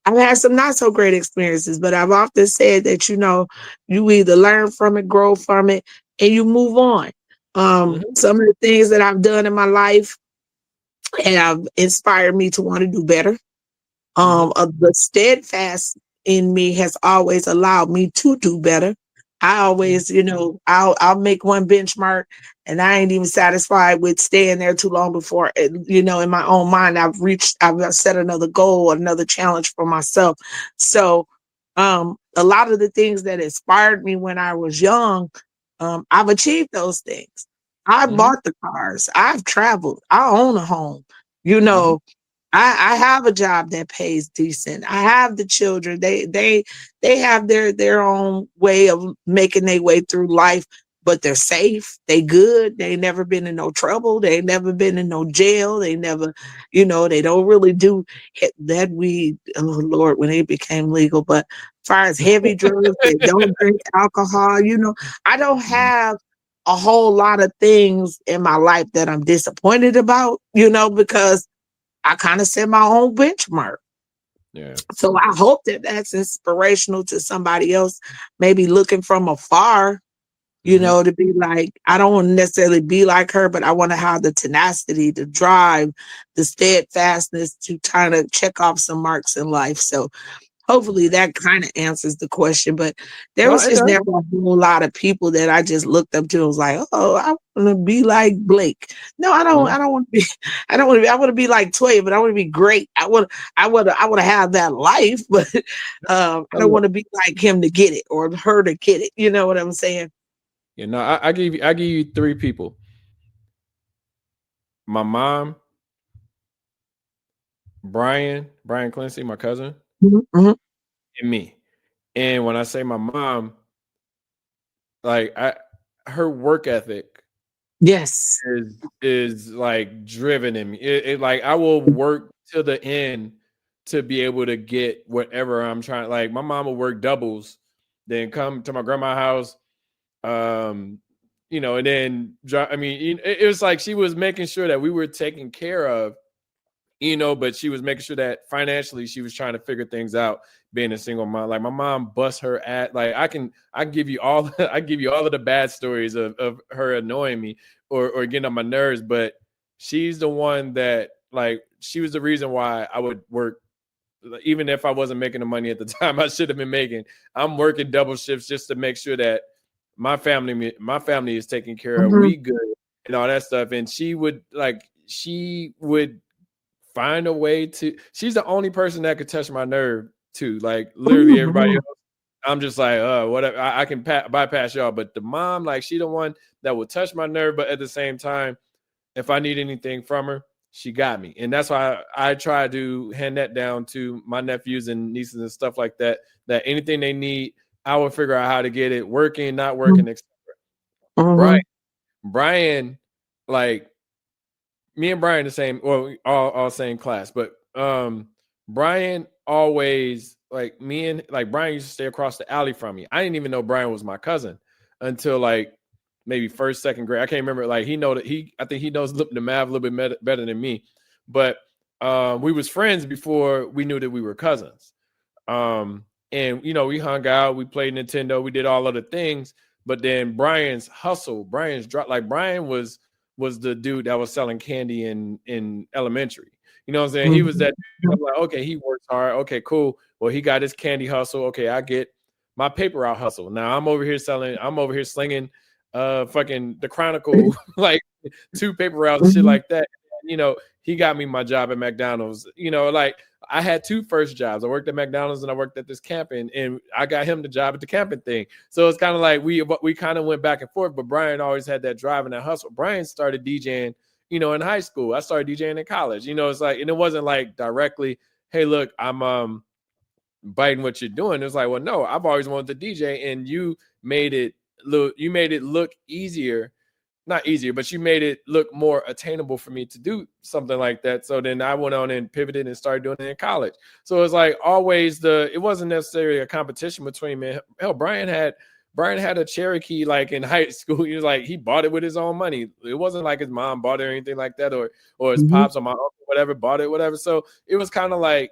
I've had some not so great experiences, but I've often said that, you either learn from it, grow from it, and you move on. Mhm. Some of the things that I've done in my life have inspired me to want to do better. Mhm. The steadfast in me has always allowed me to do better. I Mhm. always, I'll make one benchmark, and I ain't even satisfied with staying there too long before, in my own mind, I've set another goal, another challenge for myself. So, a lot of the things that inspired me when I was young, I've achieved those things. I Mhm. bought the cars. I've traveled. I own a home. You Mhm. know, I have a job that pays decent. I have the children. They have their own way of making their way through life, but they're safe. They good. They never been in no trouble. They never been in no jail. They never, they don't really do that weed. Oh Lord, when it became legal. But as far as heavy drugs, they don't drink alcohol. I don't have a whole lot of things in my life that I'm disappointed about, because I kind of set my own benchmark. Yeah. So I hope that that's inspirational to somebody else, maybe looking from afar, Mhm. to be like, I don't want to necessarily be like her, but I want to have the tenacity, the drive, the steadfastness to kind of check off some marks in life. So hopefully that kind of answers the question. But there No, was it just does. never a whole lot of people that I just looked up to and was like, oh, I want to be like Blake. No, I don't. Mhm. I don't want to be. I don't want to be. I want to be like Toya, but I want to be great. I want to have that life, but I don't want to be like him to get it or her to get it. You know what I'm saying? You know, I give you three people. My mom, Brian Clancy, my cousin, Mhm. and me. And when I say my mom, like her work ethic Yes. is like driven in me. It like I will work till the end to be able to get whatever I'm trying. Like my mom will work doubles, then come to my grandma's house, um, and then I mean, it was like she was making sure that we were taken care of, but she was making sure that financially she was trying to figure things out being a single mom. Like my mom bust her at like I can give you all I give you all of the bad stories of her annoying me or getting on my nerves, but she's the one that like she was the reason why I would work even if I wasn't making the money at the time I should have been making. I'm working double shifts just to make sure that my family is taken care of, Mhm. we good and all that stuff. And she would find a way to she's the only person that could touch my nerve too. Like literally everybody Mhm. else, I'm just like, whatever. I can bypass y'all. But the mom, like, she the one that will touch my nerve. But at the same time, if I need anything from her, she got me. And that's why I try to hand that down to my nephews and nieces and stuff like that. That anything they need, I will figure out how to get it working, not working, etc. Brian, Mhm. Brian, like me and Brian the same, well, we all same class, but Brian always like me and like Brian used to stay across the alley from me. I didn't even know Brian was my cousin until like maybe first, second grade. I can't remember. Like I think he knows the math a little bit better than me, but we was friends before we knew that we were cousins. And we hung out, we played Nintendo, we did all other things. But then Brian's drop. Like Brian was the dude that was selling candy in elementary. You know what I'm saying? He was Mhm. that dude. I'm like, okay, he works hard. Okay, cool. Well, he got his candy hustle. Okay, I get my paper route hustle. Now I'm over here slinging fucking the Chronicle like 2 paper routes, shit like that. You know, he got me my job at McDonald's. You know, like I had 2 first jobs. I worked at McDonald's and I worked at this camping, and I got him the job at the camping thing. So it's kind of like we kind of went back and forth, but Brian always had that drive and that hustle. Brian started DJing, you know, in high school. I started DJing in college. You know, it's like, and it wasn't like directly, hey, look, I'm biting what you're doing. It's like, well, no, I've always wanted to DJ, and you made it look easier. Not easier, but you made it look more attainable for me to do something like that. So then I went on and pivoted and started doing it in college. So it's like always it wasn't necessarily a competition between me. Hell, Brian had a Cherokee like in high school. He was like, he bought it with his own money. It wasn't like his mom bought it or anything like that, or his pops or my uncle, whatever, bought it, whatever. So it was kind of like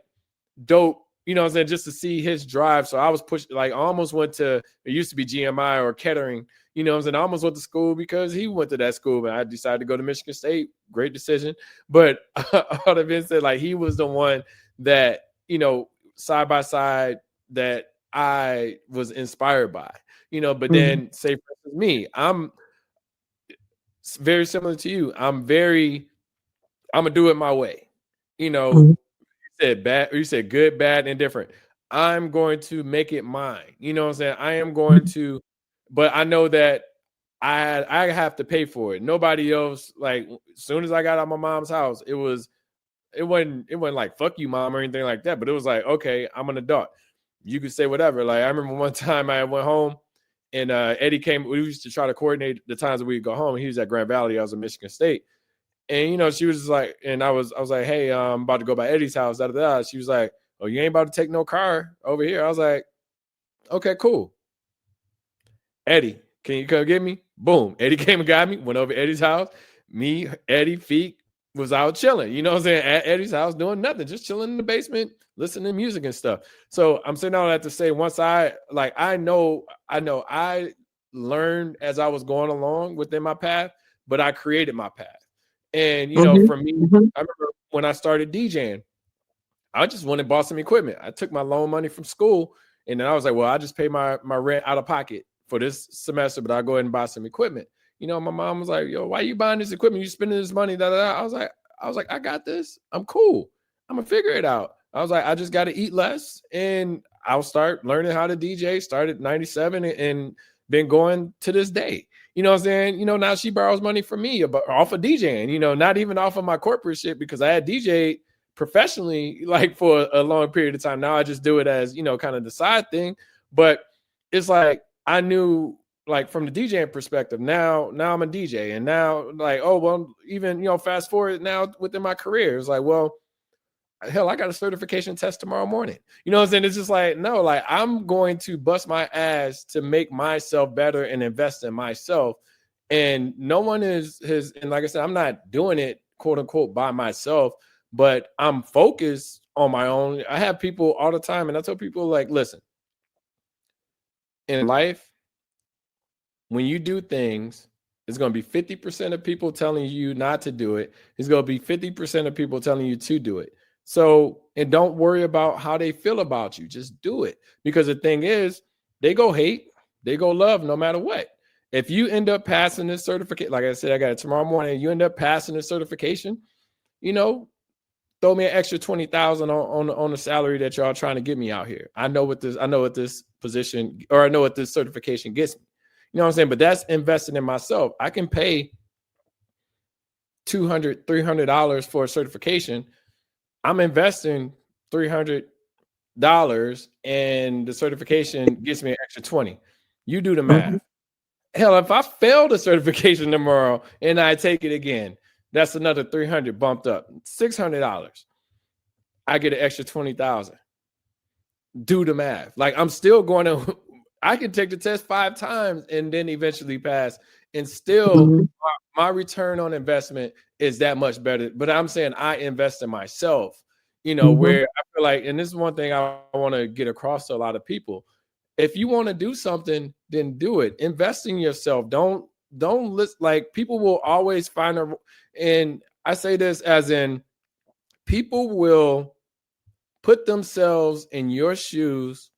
dope, you know what I'm saying, just to see his drive. So I was pushed, like I almost went to, it used to be GMI or Kettering, you know what I'm saying? I almost went to school because he went to that school, and I decided to go to Michigan State. Great decision. But all of it said, like, he was the one that, you know, side by side that I was inspired by, you know. But then say for instance, me, I'm very similar to you. I'm gonna do it my way. You know, you said bad, or you said good, bad, and different. I'm going to make it mine. You know what I'm saying? I am going to, but I know that I have to pay for it. Nobody else, like as soon as I got out of my mom's house, it wasn't like fuck you, mom, or anything like that. But it was like, okay, I'm an adult. You could say whatever. Like I remember one time I went home and Eddie came. We used to try to coordinate the times that we'd go home. He was at Grand Valley. I was in Michigan State. And you know, she was just like, and I was like, hey, I'm about to go by Eddie's house. Da, da, da. She was like, oh, you ain't about to take no car over here. I was like, okay, cool. Eddie, can you come get me? Boom. Eddie came and got me, went over to Eddie's house. Me, Eddie, Feek was out chilling. You know what I'm saying? At Eddie's house doing nothing, just chilling in the basement, listening to music and stuff. So I'm saying all that to say, once I know I learned as I was going along within my path, but I created my path. And, you know, for me, I remember when I started DJing, I just went and bought some equipment. I took my loan money from school, and then I was like, well, I just pay my rent out of pocket for this semester, but I'll go ahead and buy some equipment. You know, my mom was like, yo, why are you buying this equipment? You spending this money? Da, da, da. I was like, I got this. I'm cool. I'm going to figure it out. I was like, I just got to eat less, and I'll start learning how to DJ. Started 97 and been going to this day. You know what I'm saying? You know, now she borrows money from me off of DJing, you know, not even off of my corporate shit, because I had DJed professionally like for a long period of time. Now I just do it as, you know, kind of the side thing. But it's like I knew, like from the DJing perspective, now I'm a DJ, and now like, oh, well, even, you know, fast forward now within my career, it's like, well, hell, I got a certification test tomorrow morning. You know what I'm saying? It's just like, no, like I'm going to bust my ass to make myself better and invest in myself. And no one and like I said, I'm not doing it quote unquote by myself, but I'm focused on my own. I have people all the time, and I tell people, like, listen, in life, when you do things, it's going to be 50% of people telling you not to do it. It's going to be 50% of people telling you to do it. So, and don't worry about how they feel about you. Just do it. Because the thing is, they go hate, they go love, no matter what. If you end up passing this certificate, like I said, I got it tomorrow morning, you end up passing this certification, you know, throw me an extra 20,000 on the salary that y'all trying to get me out here. I know what this position, or I know what this certification gets me. You know what I'm saying? But that's investing in myself. I can pay $200, $300 for a certification. I'm investing $300, and the certification gets me an extra 20. You do the math. Hell, if I fail the certification tomorrow and I take it again, that's another 300 bumped up, $600. I get an extra 20,000. Do the math. Like I'm still going to, I can take the test 5 times and then eventually pass, and still my return on investment is that much better. But I'm saying I invest in myself, you know, where I feel like, and this is one thing I want to get across to a lot of people. If you want to do something, then do it. Invest in yourself. Don't list, like people will always find and I say this as in, people will put themselves in your shoes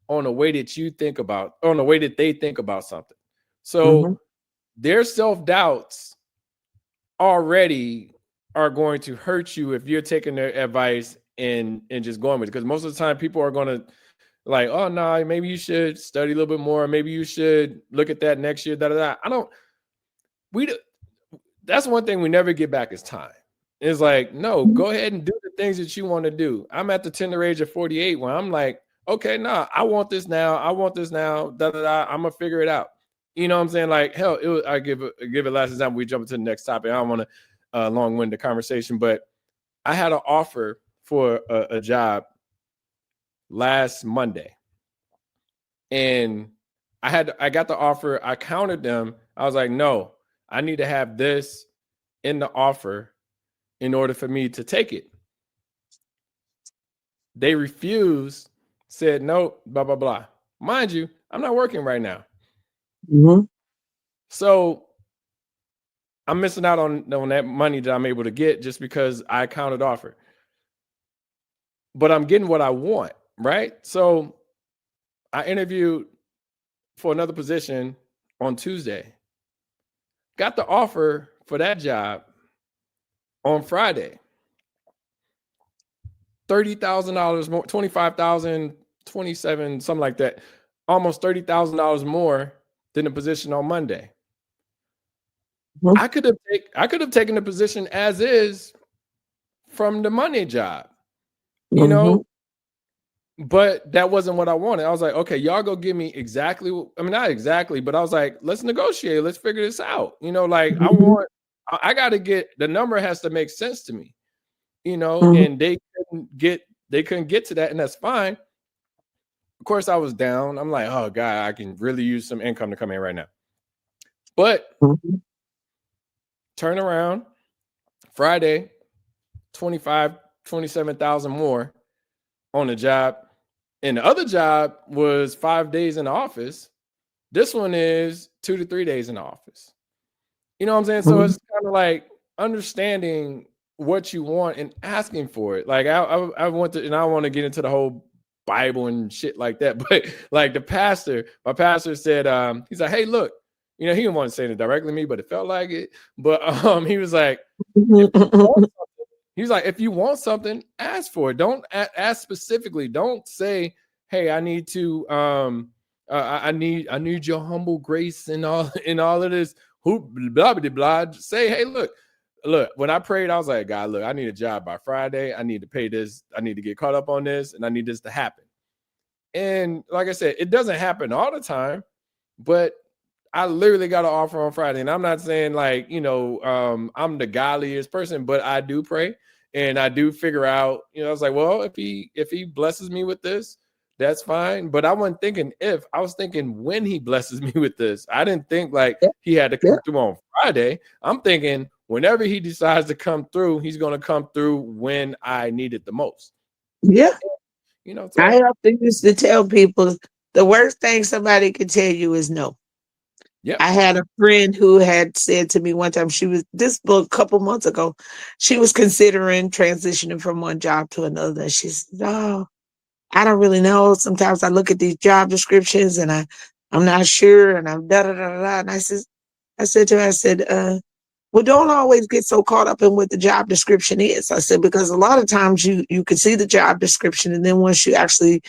on the way that you think about, on the way that they think about something. So their self-doubts already are going to hurt you if you're taking their advice and just going with it. Because most of the time people are going to like, oh no, maybe you should study a little bit more. Maybe you should look at that next year. That's one thing we never get back is time. It's like, no, go ahead and do the things that you want to do. I'm at the tender age of 48 when I'm like, okay, nah, I want this now. I'm gonna figure it out. You know what I'm saying? Like, hell, I give it last example. We jump into the next topic. I don't want to long-wind the conversation, but I had an offer for a job last Monday, and I got the offer. I countered them. I was like, no, I need to have this in the offer in order for me to take it. They refused, said no, blah, blah, blah. Mind you, I'm not working right now. Mm-hmm. So I'm missing out on that money that I'm able to get just because I countered offer. But I'm getting what I want, right? So I interviewed for another position on Tuesday. Got the offer for that job on Friday. $30,000 more, $25,000, $27,000, something like that. Almost $30,000 more than the position on Monday. Mm-hmm. I could have taken the position as is from the Monday job, you know, but that wasn't what I wanted. I was like, okay, y'all go give me exactly. I mean, not exactly, but I was like, let's negotiate. Let's figure this out. You know, like I got to get, the number has to make sense to me, you know, and they couldn't get to that, and that's fine. Of course, I was down. I'm like, oh God, I can really use some income to come in right now. But turn around Friday, 27,000 more on the job. And the other job was 5 days in the office. This one is 2 to 3 days in the office. You know what I'm saying? So it's kind of like understanding what you want and asking for it. Like I want to, and I want to get into the whole Bible and shit like that. But like my pastor said, he's like, hey, look, you know, he didn't want to say it directly to me, but it felt like it. But he was like, if you want something, ask for it. Don't ask specifically. Don't say, hey, I need to, I need your humble grace and all of this. Blah, blah, blah. Say, hey, look, when I prayed, I was like, God, look, I need a job by Friday. I need to pay this. I need to get caught up on this, and I need this to happen. And like I said, it doesn't happen all the time, but I literally got an offer on Friday. And I'm not saying like, you know, I'm the godliest person, but I do pray and I do figure out, you know, I was like, well, if he blesses me with this, that's fine. But I wasn't thinking I was thinking when he blesses me with this. I didn't think like he had to come through on Friday. I'm thinking whenever he decides to come through, he's going to come through when I need it the most. Yeah. You know, so I often used to tell people the worst thing somebody can tell you is no. Yeah. I had a friend who had said to me one time, this book a couple months ago, she was considering transitioning from one job to another. And she said, oh, I don't really know. Sometimes I look at these job descriptions and I'm not sure. And I'm da-da-da-da. And I said to her, well, don't always get so caught up in what the job description is. I said, because a lot of times you can see the job description. And then once you actually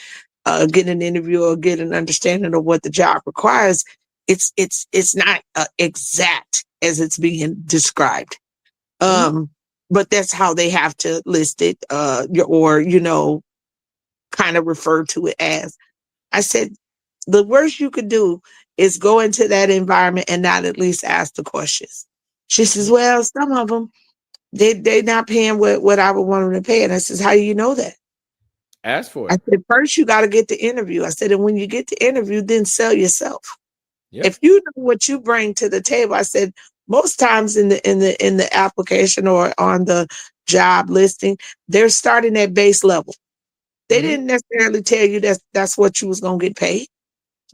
get an interview or get an understanding of what the job requires, it's not exact as it's being described. But that's how they have to list it or, you know, kind of refer to it as. I said, the worst you could do is go into that environment and not at least ask the questions. She says, well, some of them, they're not paying what I would want them to pay. And I says, how do you know that? Ask for it. I said, first you got to get the interview. I said, and when you get the interview, then sell yourself. Yep. If you know what you bring to the table, I said, most times in the application or on the job listing, they're starting at base level. They didn't necessarily tell you that's what you was going to get paid.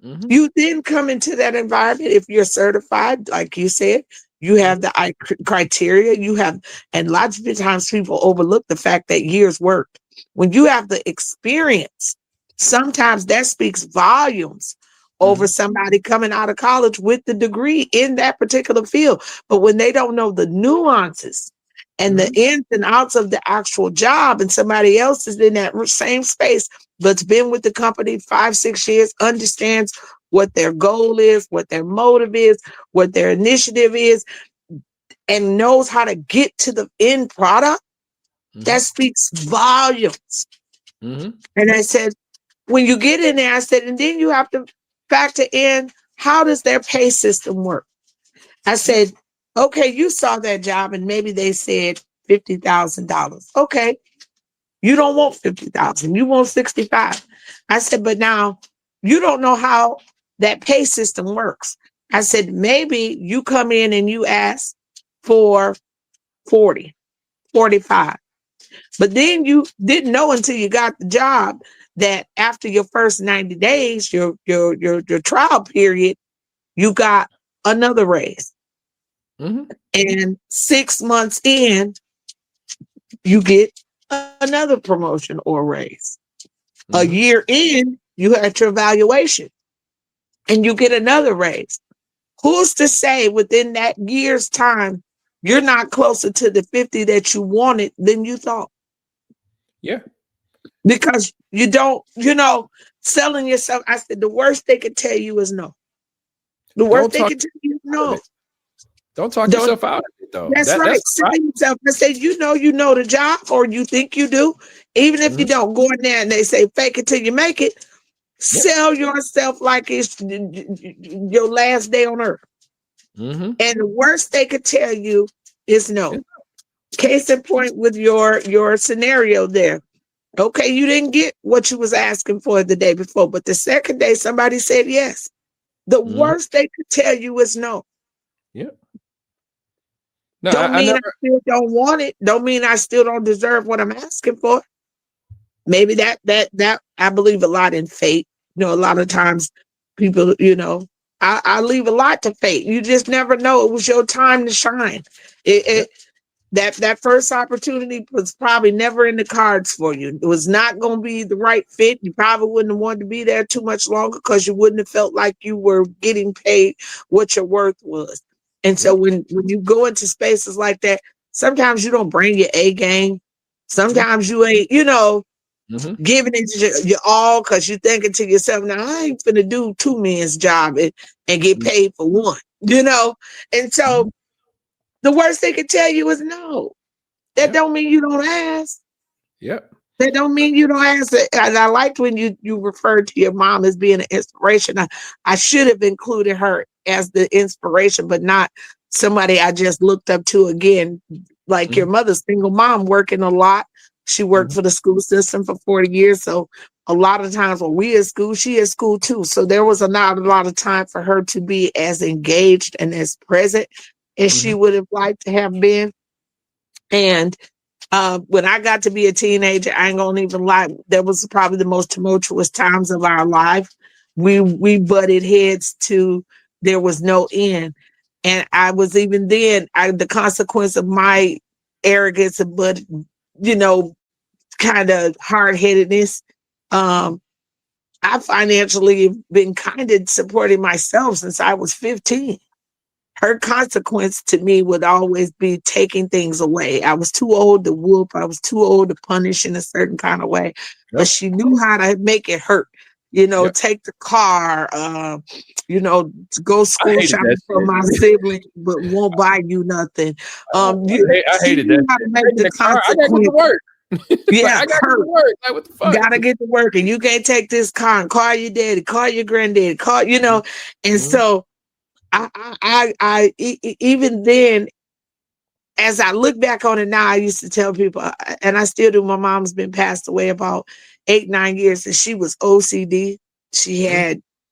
You then come into that environment. If you're certified, like you said, you have the criteria you have. And lots of times people overlook the fact that years worked. When you have the experience, sometimes that speaks volumes over somebody coming out of college with the degree in that particular field. But when they don't know the nuances and the ins and outs of the actual job, and somebody else is in that same space, but's been with the company 5-6 years, understands what their goal is, what their motive is, what their initiative is, and knows how to get to the end product, that speaks volumes. And I said, when you get in there, I said, and then you have to factor in, how does their pay system work? I said, okay, you saw that job and maybe they said $50,000. Okay, you don't want 50,000, you want 65. I said, but now you don't know how that pay system works. I said, maybe you come in and you ask for 40, 45. But then you didn't know until you got the job that after your first 90 days, your trial period, you got another raise. And 6 months in, you get another promotion or raise. A year in, you had your evaluation and you get another raise. Who's to say within that year's time, you're not closer to the 50 that you wanted than you thought? Yeah. Because you don't, selling yourself. I said, the worst they could tell you is no. The worst they could tell you is no. Don't talk yourself out of it, though. That's right. Sell yourself. I say, you know the job, or you think you do. Even if you don't, go in there and they say, fake it till you make it. Sell yourself like it's your last day on earth. And the worst they could tell you is no. Case in point with your scenario there. Okay, you didn't get what you was asking for the day before, but the second day somebody said yes. The worst they could tell you is no. Yeah. No, don't mean I still don't want it. Don't mean I still don't deserve what I'm asking for. Maybe that I believe a lot in fate. A lot of times people, I leave a lot to fate. You just never know. It was your time to shine. That first opportunity was probably never in the cards for you. It was not going to be the right fit. You probably wouldn't have wanted to be there too much longer because you wouldn't have felt like you were getting paid what your worth was. And so when you go into spaces like that, sometimes you don't bring your A game. Sometimes you ain't, giving it your all because you're thinking to yourself, now I ain't finna do 2 men's job and get paid for one, And so the worst they could tell you is no. That don't mean you don't ask. Yep. That don't mean you don't ask. And I liked when you referred to your mom as being an inspiration. I should have included her as the inspiration, but not somebody I just looked up to again. Like your mother's single mom, working a lot. She worked for the school system for 40 years. So a lot of times when we at school, she at school too. So there was not a lot of time for her to be as engaged and as present as she would have liked to have been. And when I got to be a teenager, I ain't gonna even lie, that was probably the most tumultuous times of our life. We butted heads to there was no end. And I was even then, the consequence of my arrogance, but kind of hard-headedness, I financially have been kind of supporting myself since I was 15. Her consequence to me would always be taking things away. I was too old to whoop. I was too old to punish in a certain kind of way. But she knew how to make it hurt. Take the car, to go school shopping for my sibling, but won't buy you nothing. I hated that. How to make the car. I gotta get to work. Yeah, I gotta get to work. Like, what the fuck? Gotta get to work, and you can't take this car and call your daddy, call your granddaddy, and so I even then, as I look back on it now, I used to tell people, and I still do. My mom's been passed away about 8-9 years, and she was OCD.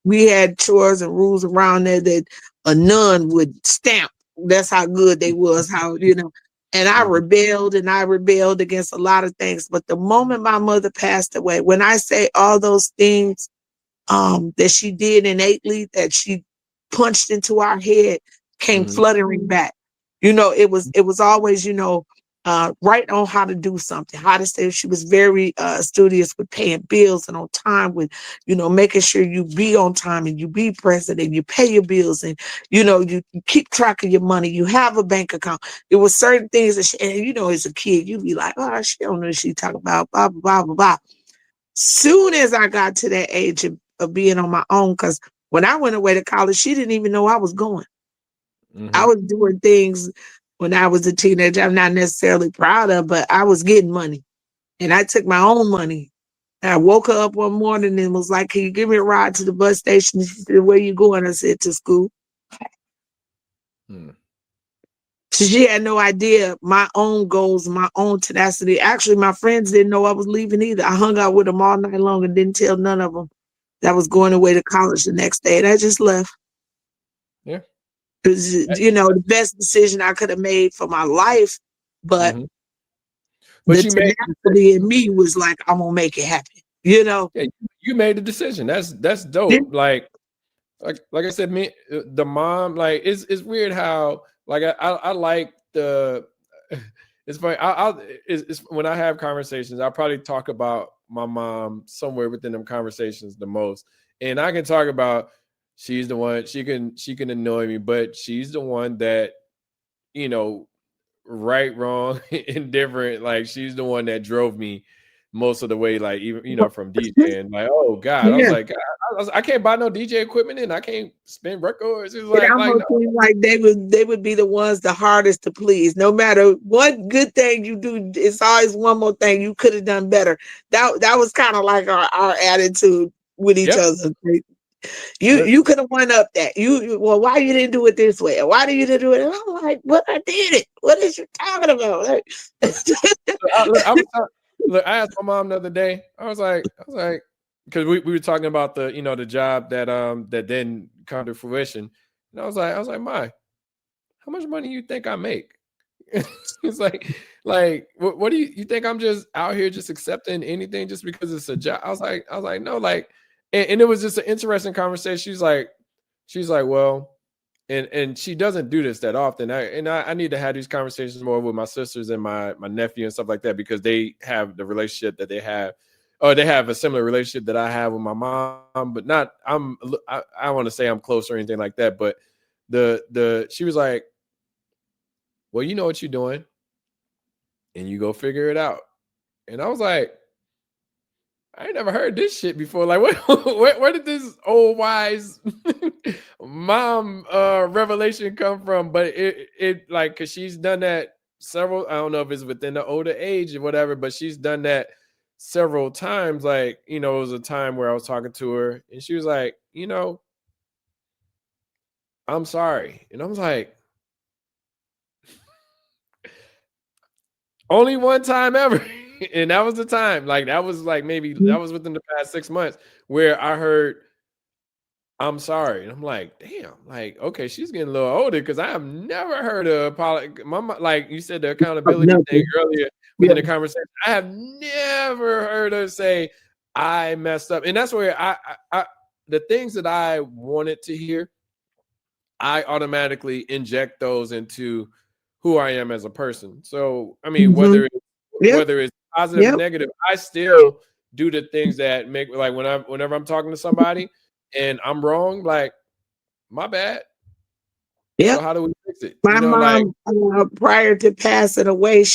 We had chores and rules around there that a nun would stamp. That's how good they was. And I rebelled against a lot of things. But the moment my mother passed away, when I say all those things that she did innately, that she punched into our head, came fluttering back. It was always, right on how to do something, how to stay. She was very studious with paying bills and on time with, making sure you be on time and you be present and you pay your bills and, you keep track of your money. You have a bank account. There were certain things that and as a kid, you'd be like, oh, she don't know what she talking about, blah, blah, blah, blah, blah. Soon as I got to that age of being on my own, because when I went away to college, she didn't even know I was going. I was doing things when I was a teenager I'm not necessarily proud of, but I was getting money. And I took my own money. And I woke her up one morning and was like, can you give me a ride to the bus station? She said, where you going? I said, to school. So she had no idea my own goals, my own tenacity. Actually, my friends didn't know I was leaving either. I hung out with them all night long and didn't tell none of them that I was going away to college the next day. And I just left. Yeah. It was, the best decision I could have made for my life. But the tenacity in me was like, I'm going to make it happen. Yeah, you made the decision. That's dope. Yeah. Like I said, me, the mom, like it's weird how like I like the. It's funny. It's when I have conversations, I'll probably talk about my mom somewhere within them conversations the most, and I can talk about she's the one she can annoy me, but she's the one that right, wrong, indifferent. Like she's the one that drove me most of the way, like even from DJing. Like, oh God, I was like, God, I can't buy no DJ equipment and I can't spin records. It's like, like they would be the ones the hardest to please. No matter what good thing you do, it's always one more thing you could have done better. That was kind of like our attitude with each other. You could have went up that. Well, why you didn't do it this way? Why did you didn't do it? And I'm like, but I did it. What is you talking about? Look, I asked my mom the other day. I was like, because we were talking about the job that didn't come to fruition, and I was like, Ma, how much money you think I make? It's like, what do you think? I'm just out here just accepting anything just because it's a job? I was like, no, like, and it was just an interesting conversation. She's like, well, and she doesn't do this that often. I need to have these conversations more with my sisters and my nephew and stuff like that, because they have the relationship that they have, or they have a similar relationship that I have with my mom, but not, I want to say I'm close or anything like that. But she was like, well, you know what you're doing and you go figure it out. And I was like, I ain't never heard this shit before. Like, where did this old wise mom revelation come from? But it like, cause she's done that several. I don't know if it's within the older age or whatever, but she's done that several times. Like, it was a time where I was talking to her and she was like, I'm sorry, and I was like, only one time ever. And that was the time, like, that was like, maybe that was within the past 6 months where I heard, I'm sorry. And I'm like, damn, like, okay, she's getting a little older, because I have never heard of Mama, like you said, the accountability thing earlier within the conversation. I have never heard her say, I messed up. And that's where I the things that I wanted to hear, I automatically inject those into who I am as a person. So, I mean, whether it's positive or negative, I still do the things that make, like, whenever I'm talking to somebody and I'm wrong, like, my bad. Yeah. So how do we fix it? My mom, prior to passing away,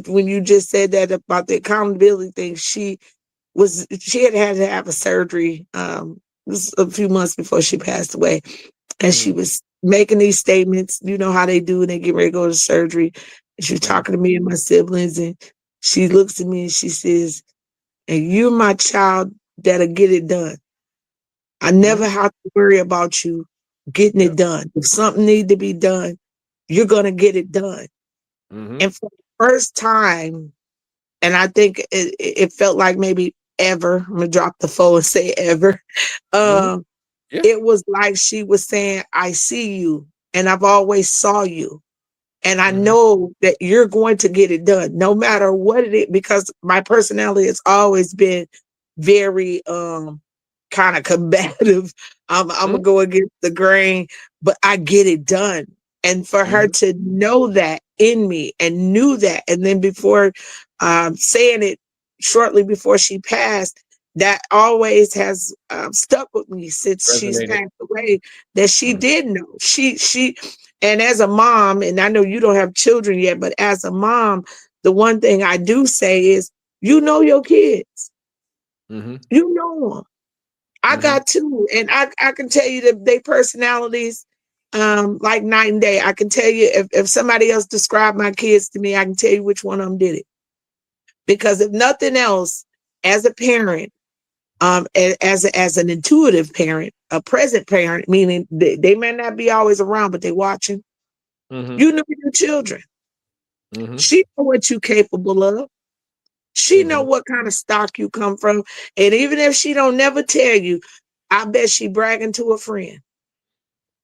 when you just said that about the accountability thing, she had to have a surgery. This was a few months before she passed away, and she was making these statements. You know how they do when they get ready to go to surgery. And she was talking to me and my siblings, and she looks at me and she says, and you're my child that'll get it done. I never have to worry about you getting it done. If something needs to be done, you're going to get it done. And for the first time, and I think it felt like maybe ever, I'm going to drop the phone and say ever. It was like she was saying, I see you and I've always saw you. And I know that you're going to get it done no matter what it is, because my personality has always been very kind of combative. I'm gonna go against the grain, but I get it done. And for her to know that in me and knew that, and then before saying it shortly before she passed, that always has stuck with me since she's Resonated. passed away. That she did know. She, and as a mom, and I know you don't have children yet, but as a mom, the one thing I do say is, you know your kids, you know them. I got two, and I can tell you that they personalities like night and day. I can tell you if somebody else described my kids to me, I can tell you which one of them did it. Because if nothing else, as a parent, as an intuitive parent, a present parent, meaning they may not be always around, but they watching. You know your children. She know what you capable of. She know what kind of stock you come from. And even if she don't never tell you, I bet she bragging to a friend.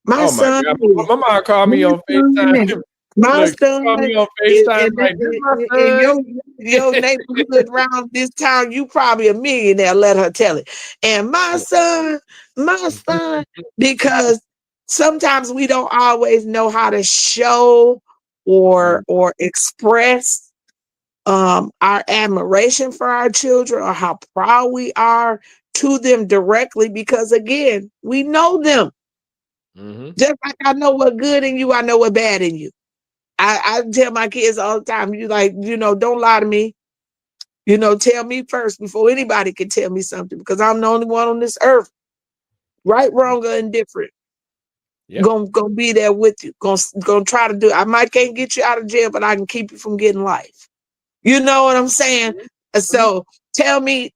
My Oh my son God. is. My mom called me My on son is. FaceTime. My Look, she son called me on is FaceTime like, this my in son. your neighborhood around this town, you probably a millionaire, let her tell it. And my son, because sometimes we don't always know how to show or express our admiration for our children or how proud we are to them directly, because again, we know them. Just like I know what good in you, I know what bad in you. I tell my kids all the time, you like, don't lie to me. Tell me first before anybody can tell me something, because I'm the only one on this earth, right, wrong, or indifferent. Gonna be there with you. Gonna try to do. I might can't get you out of jail, but I can keep you from getting life. You know what I'm saying? So tell me,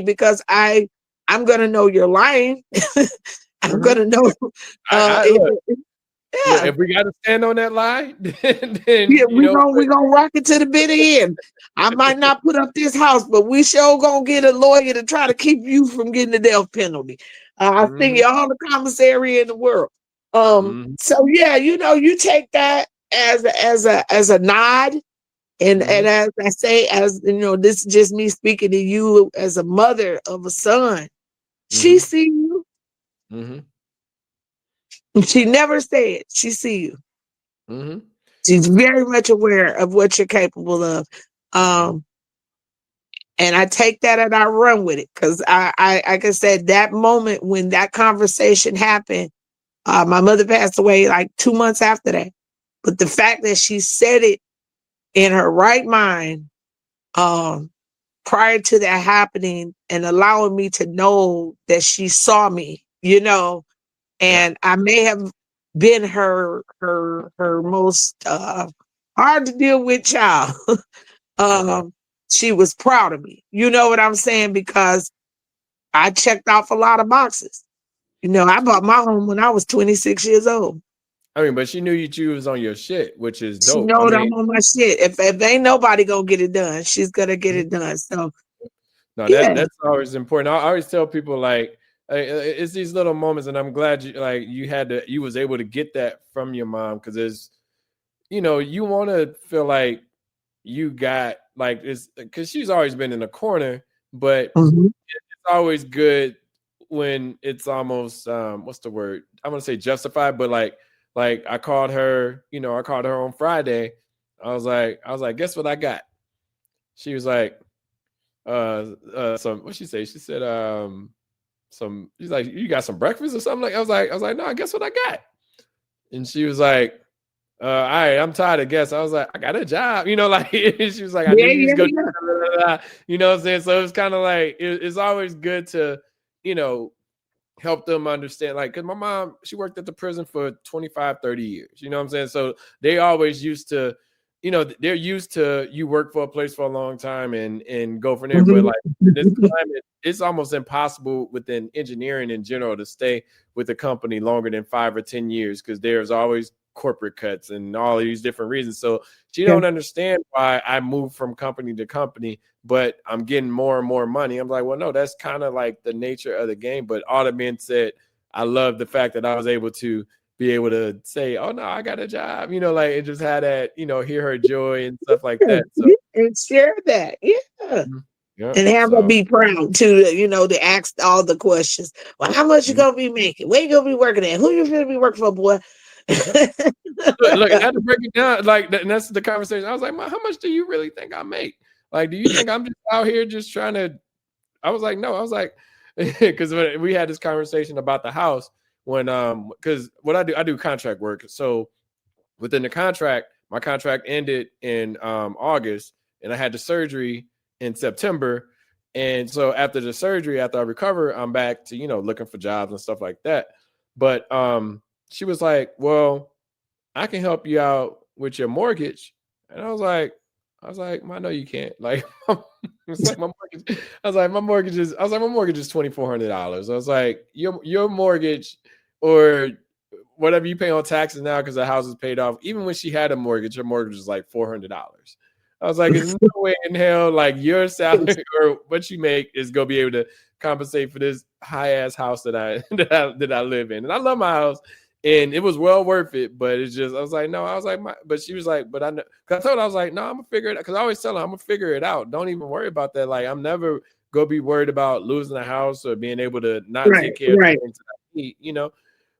because I'm gonna know you're lying. I'm gonna know. If we got to stand on that lie, then Yeah, we gonna rock it to the bitter end. I might not put up this house, but we sure gonna get a lawyer to try to keep you from getting the death penalty. I think all the commissary in the world. So yeah, you take that as a nod, and as I say, as this is just me speaking to you as a mother of a son. She see you. She never said she see you. She's very much aware of what you're capable of. And I take that and I run with it, because I like I said, that moment when that conversation happened, my mother passed away like 2 months after that. But the fact that she said it in her right mind, prior to that happening, and allowing me to know that she saw me, and I may have been her most hard to deal with child. She was proud of me. You know what I'm saying? Because I checked off a lot of boxes. I bought my home when I was 26 years old. I mean, but she knew you was on your shit, which is She dope. know that I'm on my shit. If ain't nobody gonna get it done, she's gonna get it done. So no, yeah. that's always important. I always tell people, like, it's these little moments, and I'm glad you was able to get that from your mom, because there's, you want to feel like you got, like, it's because she's always been in the corner, but it's always good when it's almost what's the word? I'm gonna say justified, but like I called her, on Friday. I was like, guess what I got? She was like, what she say? She said, she's like, you got some breakfast or something? Like, I was like, no, guess what I got? And she was like, all right, I'm tired of guess. I was like, I got a job, like, she was like, I knew you was going to, you know what I'm saying? So it's kind of like, it's always good to, help them understand, like, because my mom, she worked at the prison for 25, 30 years, you know what I'm saying? So they always used to, they're used to you work for a place for a long time and go from there. But like this climate, it's almost impossible within engineering in general to stay with a company longer than 5 or 10 years, because there's always corporate cuts and all these different reasons. So she don't understand why I move from company to company, but I'm getting more and more money. I'm like, well, no, that's kind of like the nature of the game. But all that being said, I love the fact that I was able to be able to say, oh no, I got a job, like, and just had that, hear her joy and stuff like that. So and share that. Yeah. Yeah, and have her be proud too, to ask all the questions. Well, how much you gonna be making? Where you gonna be working at? Who you gonna be working for, boy? Look, I had to break it down. Like, and that's the conversation. I was like, "Ma, how much do you really think I make? Like, do you think I'm just out here just trying to?" I was like, "No." I was like, because we had this conversation about the house when, because what I do contract work. So within the contract, my contract ended in August, and I had the surgery in September. And so after the surgery, after I recover, I'm back to looking for jobs and stuff like that. But she was like, "Well, I can help you out with your mortgage." And I was like, "I know you can't." Like, it's like my mortgage. I was like, my mortgage is $2,400. I was like, your mortgage or whatever you pay on taxes now because the house is paid off. Even when she had a mortgage, her mortgage was like $400. I was like, there's no way in hell like your salary or what you make is gonna be able to compensate for this high ass house that I live in. And I love my house. And it was well worth it, but it's just, I was like, no, I was like, but she was like, but I know, because I told her, I was like, no, I'm gonna figure it out. Because I always tell her, I'm gonna figure it out. Don't even worry about that. Like, I'm never gonna be worried about losing a house or being able to not take care of things that I need,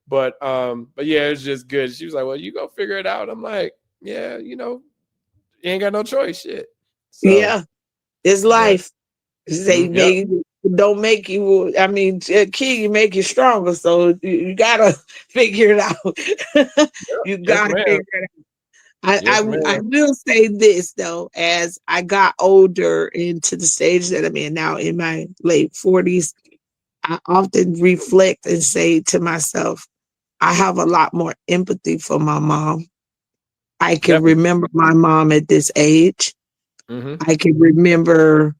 But yeah, it's just good. She was like, well, you go figure it out. I'm like, yeah, you ain't got no choice, shit. So, yeah, it's life. Say yep. don't make you. I mean, key you make you stronger. So you gotta figure it out. You Yes, gotta ma'am. figure it out. Yes, I ma'am. will say this though, as I got older into the stage that I'm in now, in my late 40s, I often reflect and say to myself, I have a lot more empathy for my mom. I can Definitely. remember my mom at this age. Mm-hmm. I can remember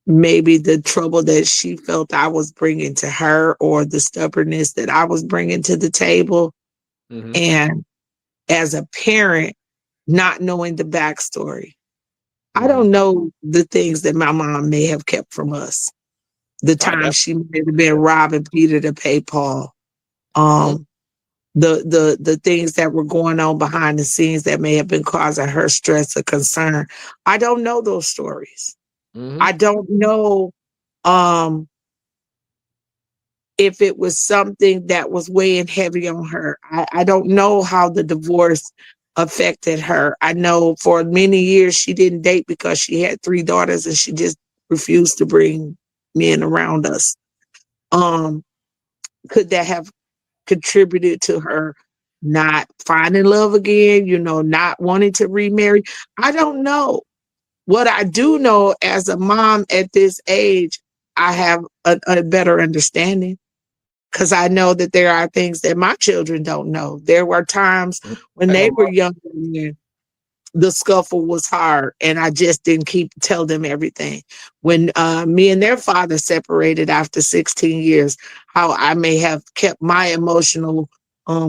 maybe the trouble that she felt I was bringing to her or the stubbornness that I was bringing to the table. Mm-hmm. And as a parent, not knowing the backstory, I Mm-hmm. don't know the things that my mom may have kept from us. The I time definitely. she may have been robbing Peter to pay Paul. Mm-hmm. Um, the things that were going on behind the scenes that may have been causing her stress or concern. I don't know those stories. Mm-hmm. I don't know um if it was something that was weighing heavy on her. I don't know how the divorce affected her. I know for many years she didn't date because she had 3 daughters and she just refused to bring men around us. Um, could that have contributed to her not finding love again, not wanting to remarry? I don't know. What I do know as a mom at this age, I have a better understanding because I know that there are things that my children don't know. There were times when Like my they were mom. younger and the scuffle was hard and I just didn't tell them everything. When me and their father separated after 16 years, how I may have kept my emotional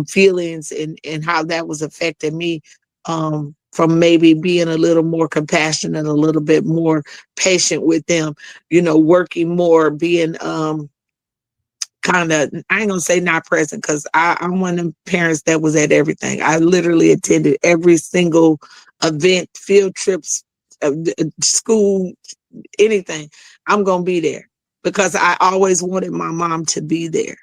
feelings and how that was affecting me from maybe being a little more compassionate, a little bit more patient with them, working more, being kind of, I ain't gonna say not present because I'm one of them parents that was at everything. I literally attended every single event, field trips, school, anything. I'm gonna be there because I always wanted my mom to be there.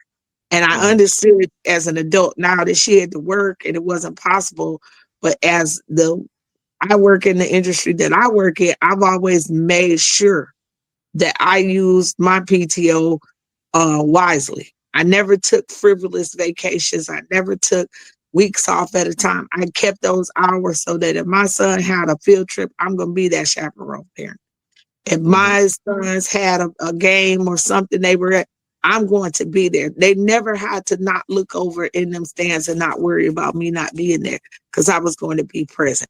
And I Mm-hmm. understood as an adult now that she had to work and it wasn't possible. But I work in the industry that I work in, I've always made sure that I used my PTO wisely. I never took frivolous vacations. I never took weeks off at a time. I kept those hours so that if my son had a field trip, I'm going to be that chaperone parent. If Mm-hmm. my sons had a game or something they were at, I'm going to be there. They never had to not look over in them stands and not worry about me not being there because I was going to be present.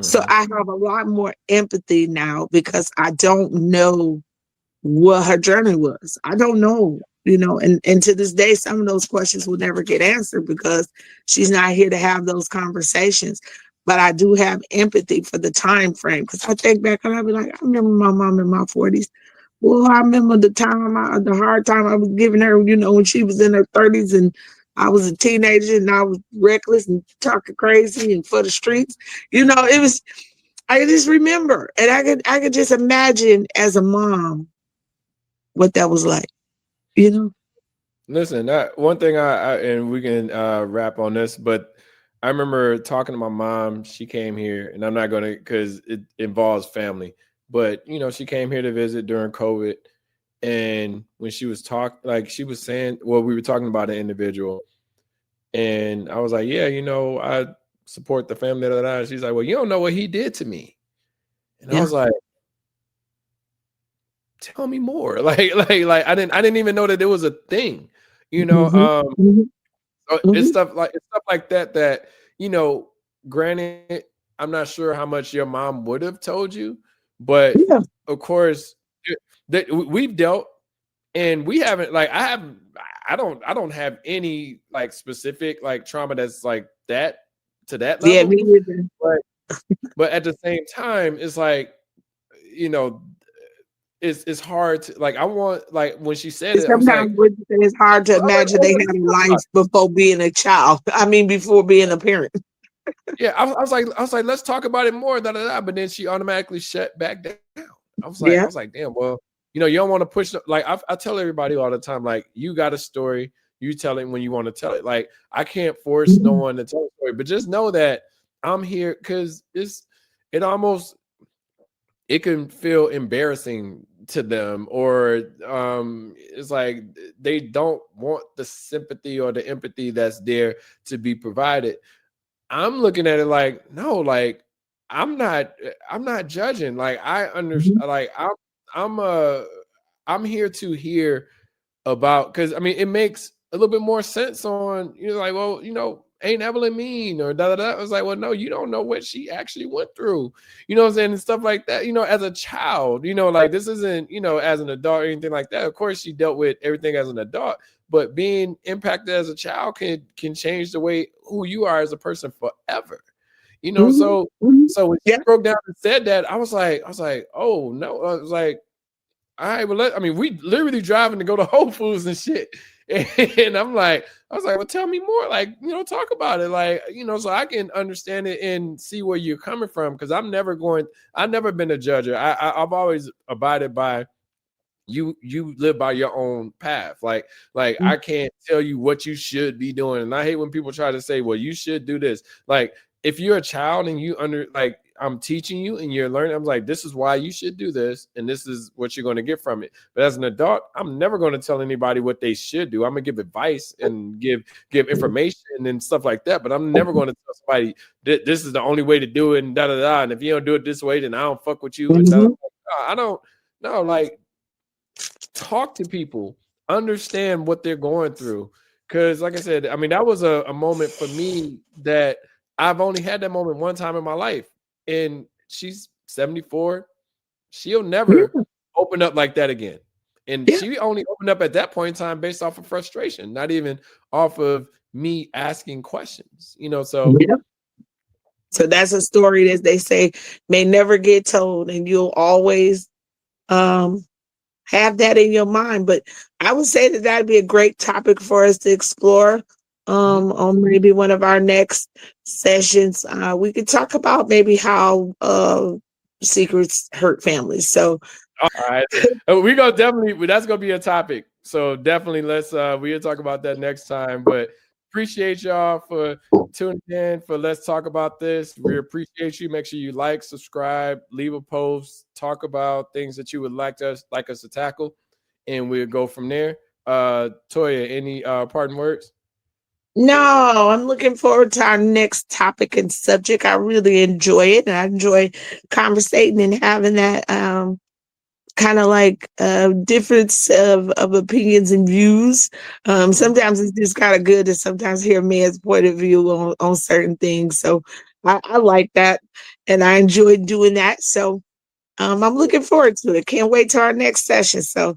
So Mm-hmm. I have a lot more empathy now because I don't know what her journey was. I don't know, and to this day, some of those questions will never get answered because she's not here to have those conversations. But I do have empathy for the time frame because I think back and I'll be like, I remember my mom in my 40s. Well, I remember the hard time I was giving her, when she was in her 30s and I was a teenager and I was reckless and talking crazy and for the streets. It was, I just remember and I could just imagine as a mom what that was like, you know? Listen, one thing and we can wrap on this, but I remember talking to my mom. She came here, and I'm not going to because it involves family. But she came here to visit during COVID, and when she was like she was saying, well, we were talking about an individual, and I was like, yeah, I support the family. Da, da, da. She's like, well, you don't know what he did to me, and I Yeah. was like, tell me more. Like I didn't even know that there was a thing, you know. Hmm. Hmm. It's Hmm. stuff like that. You know, granted, I'm not sure how much your mom would have told you, but Yeah. of course, that we've dealt, and we haven't. Like I don't have any like specific like trauma that's like that to that Yeah. Me level. either. But at the same time, it's like you know, it's hard to like. I want like when she said And it, I was sometimes like, what you say, it's hard to imagine they had a life before being a child. I mean, before being a parent. yeah, I was like, let's talk about it more. Da, da, da. But then she automatically shut back down. I Yeah. was like, damn. Well, you don't want to push. Like I tell everybody all the time, like you got a story, you tell it when you want to tell it. Like I can't force no Mhm. one to tell a story, but just know that I'm here because it almost it can feel embarrassing to them, or it's like they don't want the sympathy or the empathy that's there to be provided. I'm looking at it like, no, like I'm not judging. Like I Mhm. understand. Like I'm uh I'm here to hear about, because I mean it makes a little bit more sense on like, well, ain't Evelyn mean or da da da. I was like, well, no, you don't know what she actually went through, what I'm saying, and stuff like that. As a child, like this isn't as an adult or anything like that. Of course, she dealt with everything as an adult, but being impacted as a child can change the way who you are as a person forever. Mhm. So Mhm. when she Yeah. broke down and said that, I was like, oh no, I was like, all right, well, I mean, we literally driving to go to Whole Foods and shit. And I was like, well, tell me more. Like, talk about it. Like, so I can understand it and see where you're coming from. Cause I've never been a judger. I've always abided by you live by your own path. Like Mhm. I can't tell you what you should be doing. And I hate when people try to say, well, you should do this. Like if you're a child and like I'm teaching you and you're learning, I'm like, this is why you should do this, and this is what you're going to get from it. But as an adult, I'm never going to tell anybody what they should do. I'm gonna give advice and give information and stuff like that. But I'm never going to tell somebody this is the only way to do it and da da da. And if you don't do it this way, then I don't fuck with you. And da, da, Mhm. da. I don't no, like talk to people, understand what they're going through. Because, like I said, I mean, that was a moment for me that I've only had that moment one time in my life. And she's 74. She'll never Yeah. open up like that again. And Yeah. she only opened up at that point in time based off of frustration, not even off of me asking questions, so. Yeah. So that's a story that they say may never get told, and you'll always um, have that in your mind. But I would say that that'd be a great topic for us to explore Mhm. on maybe one of our next sessions. We could talk about maybe how secrets hurt families. So, All right. We gonna definitely that's gonna be a topic. So definitely we'll talk about that next time. But appreciate y'all for tuning in for Let's Talk About This. We appreciate you. Make sure you like, subscribe, leave a post, talk about things that you would like us to tackle, and we'll go from there. Toya, any parting words? no, I'm looking forward to our next topic and subject. I really enjoy it, and I enjoy conversating and having that kind of like difference of opinions and views. Mhm. Sometimes it's just kind of good to sometimes hear a man's point of view on certain things. So I like that, and I enjoy doing that. So I'm looking forward to it. Can't wait till our next session. So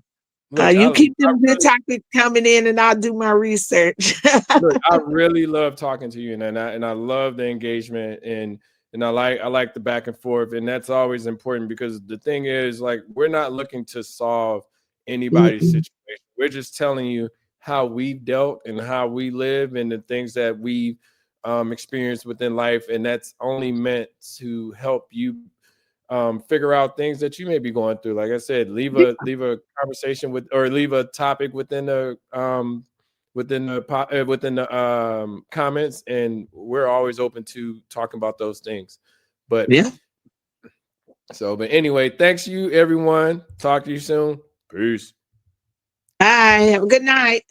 Look, you I keep them good topics coming in, and I'll do my research. Look, I really love talking to you, and I love the engagement, and I like the back and forth, and that's always important because the thing is, like, we're not looking to solve anybody's Mm-mm. situation. We're just telling you how we've dealt and how we live and the things that we've experienced within life, and that's only meant to help you figure out things that you may be going through. Like I said, leave a conversation with, or leave a topic within the within the comments, and we're always open to talking about those things. But yeah. but anyway, thanks you everyone. Talk to you soon. Peace. Bye. Have a good night.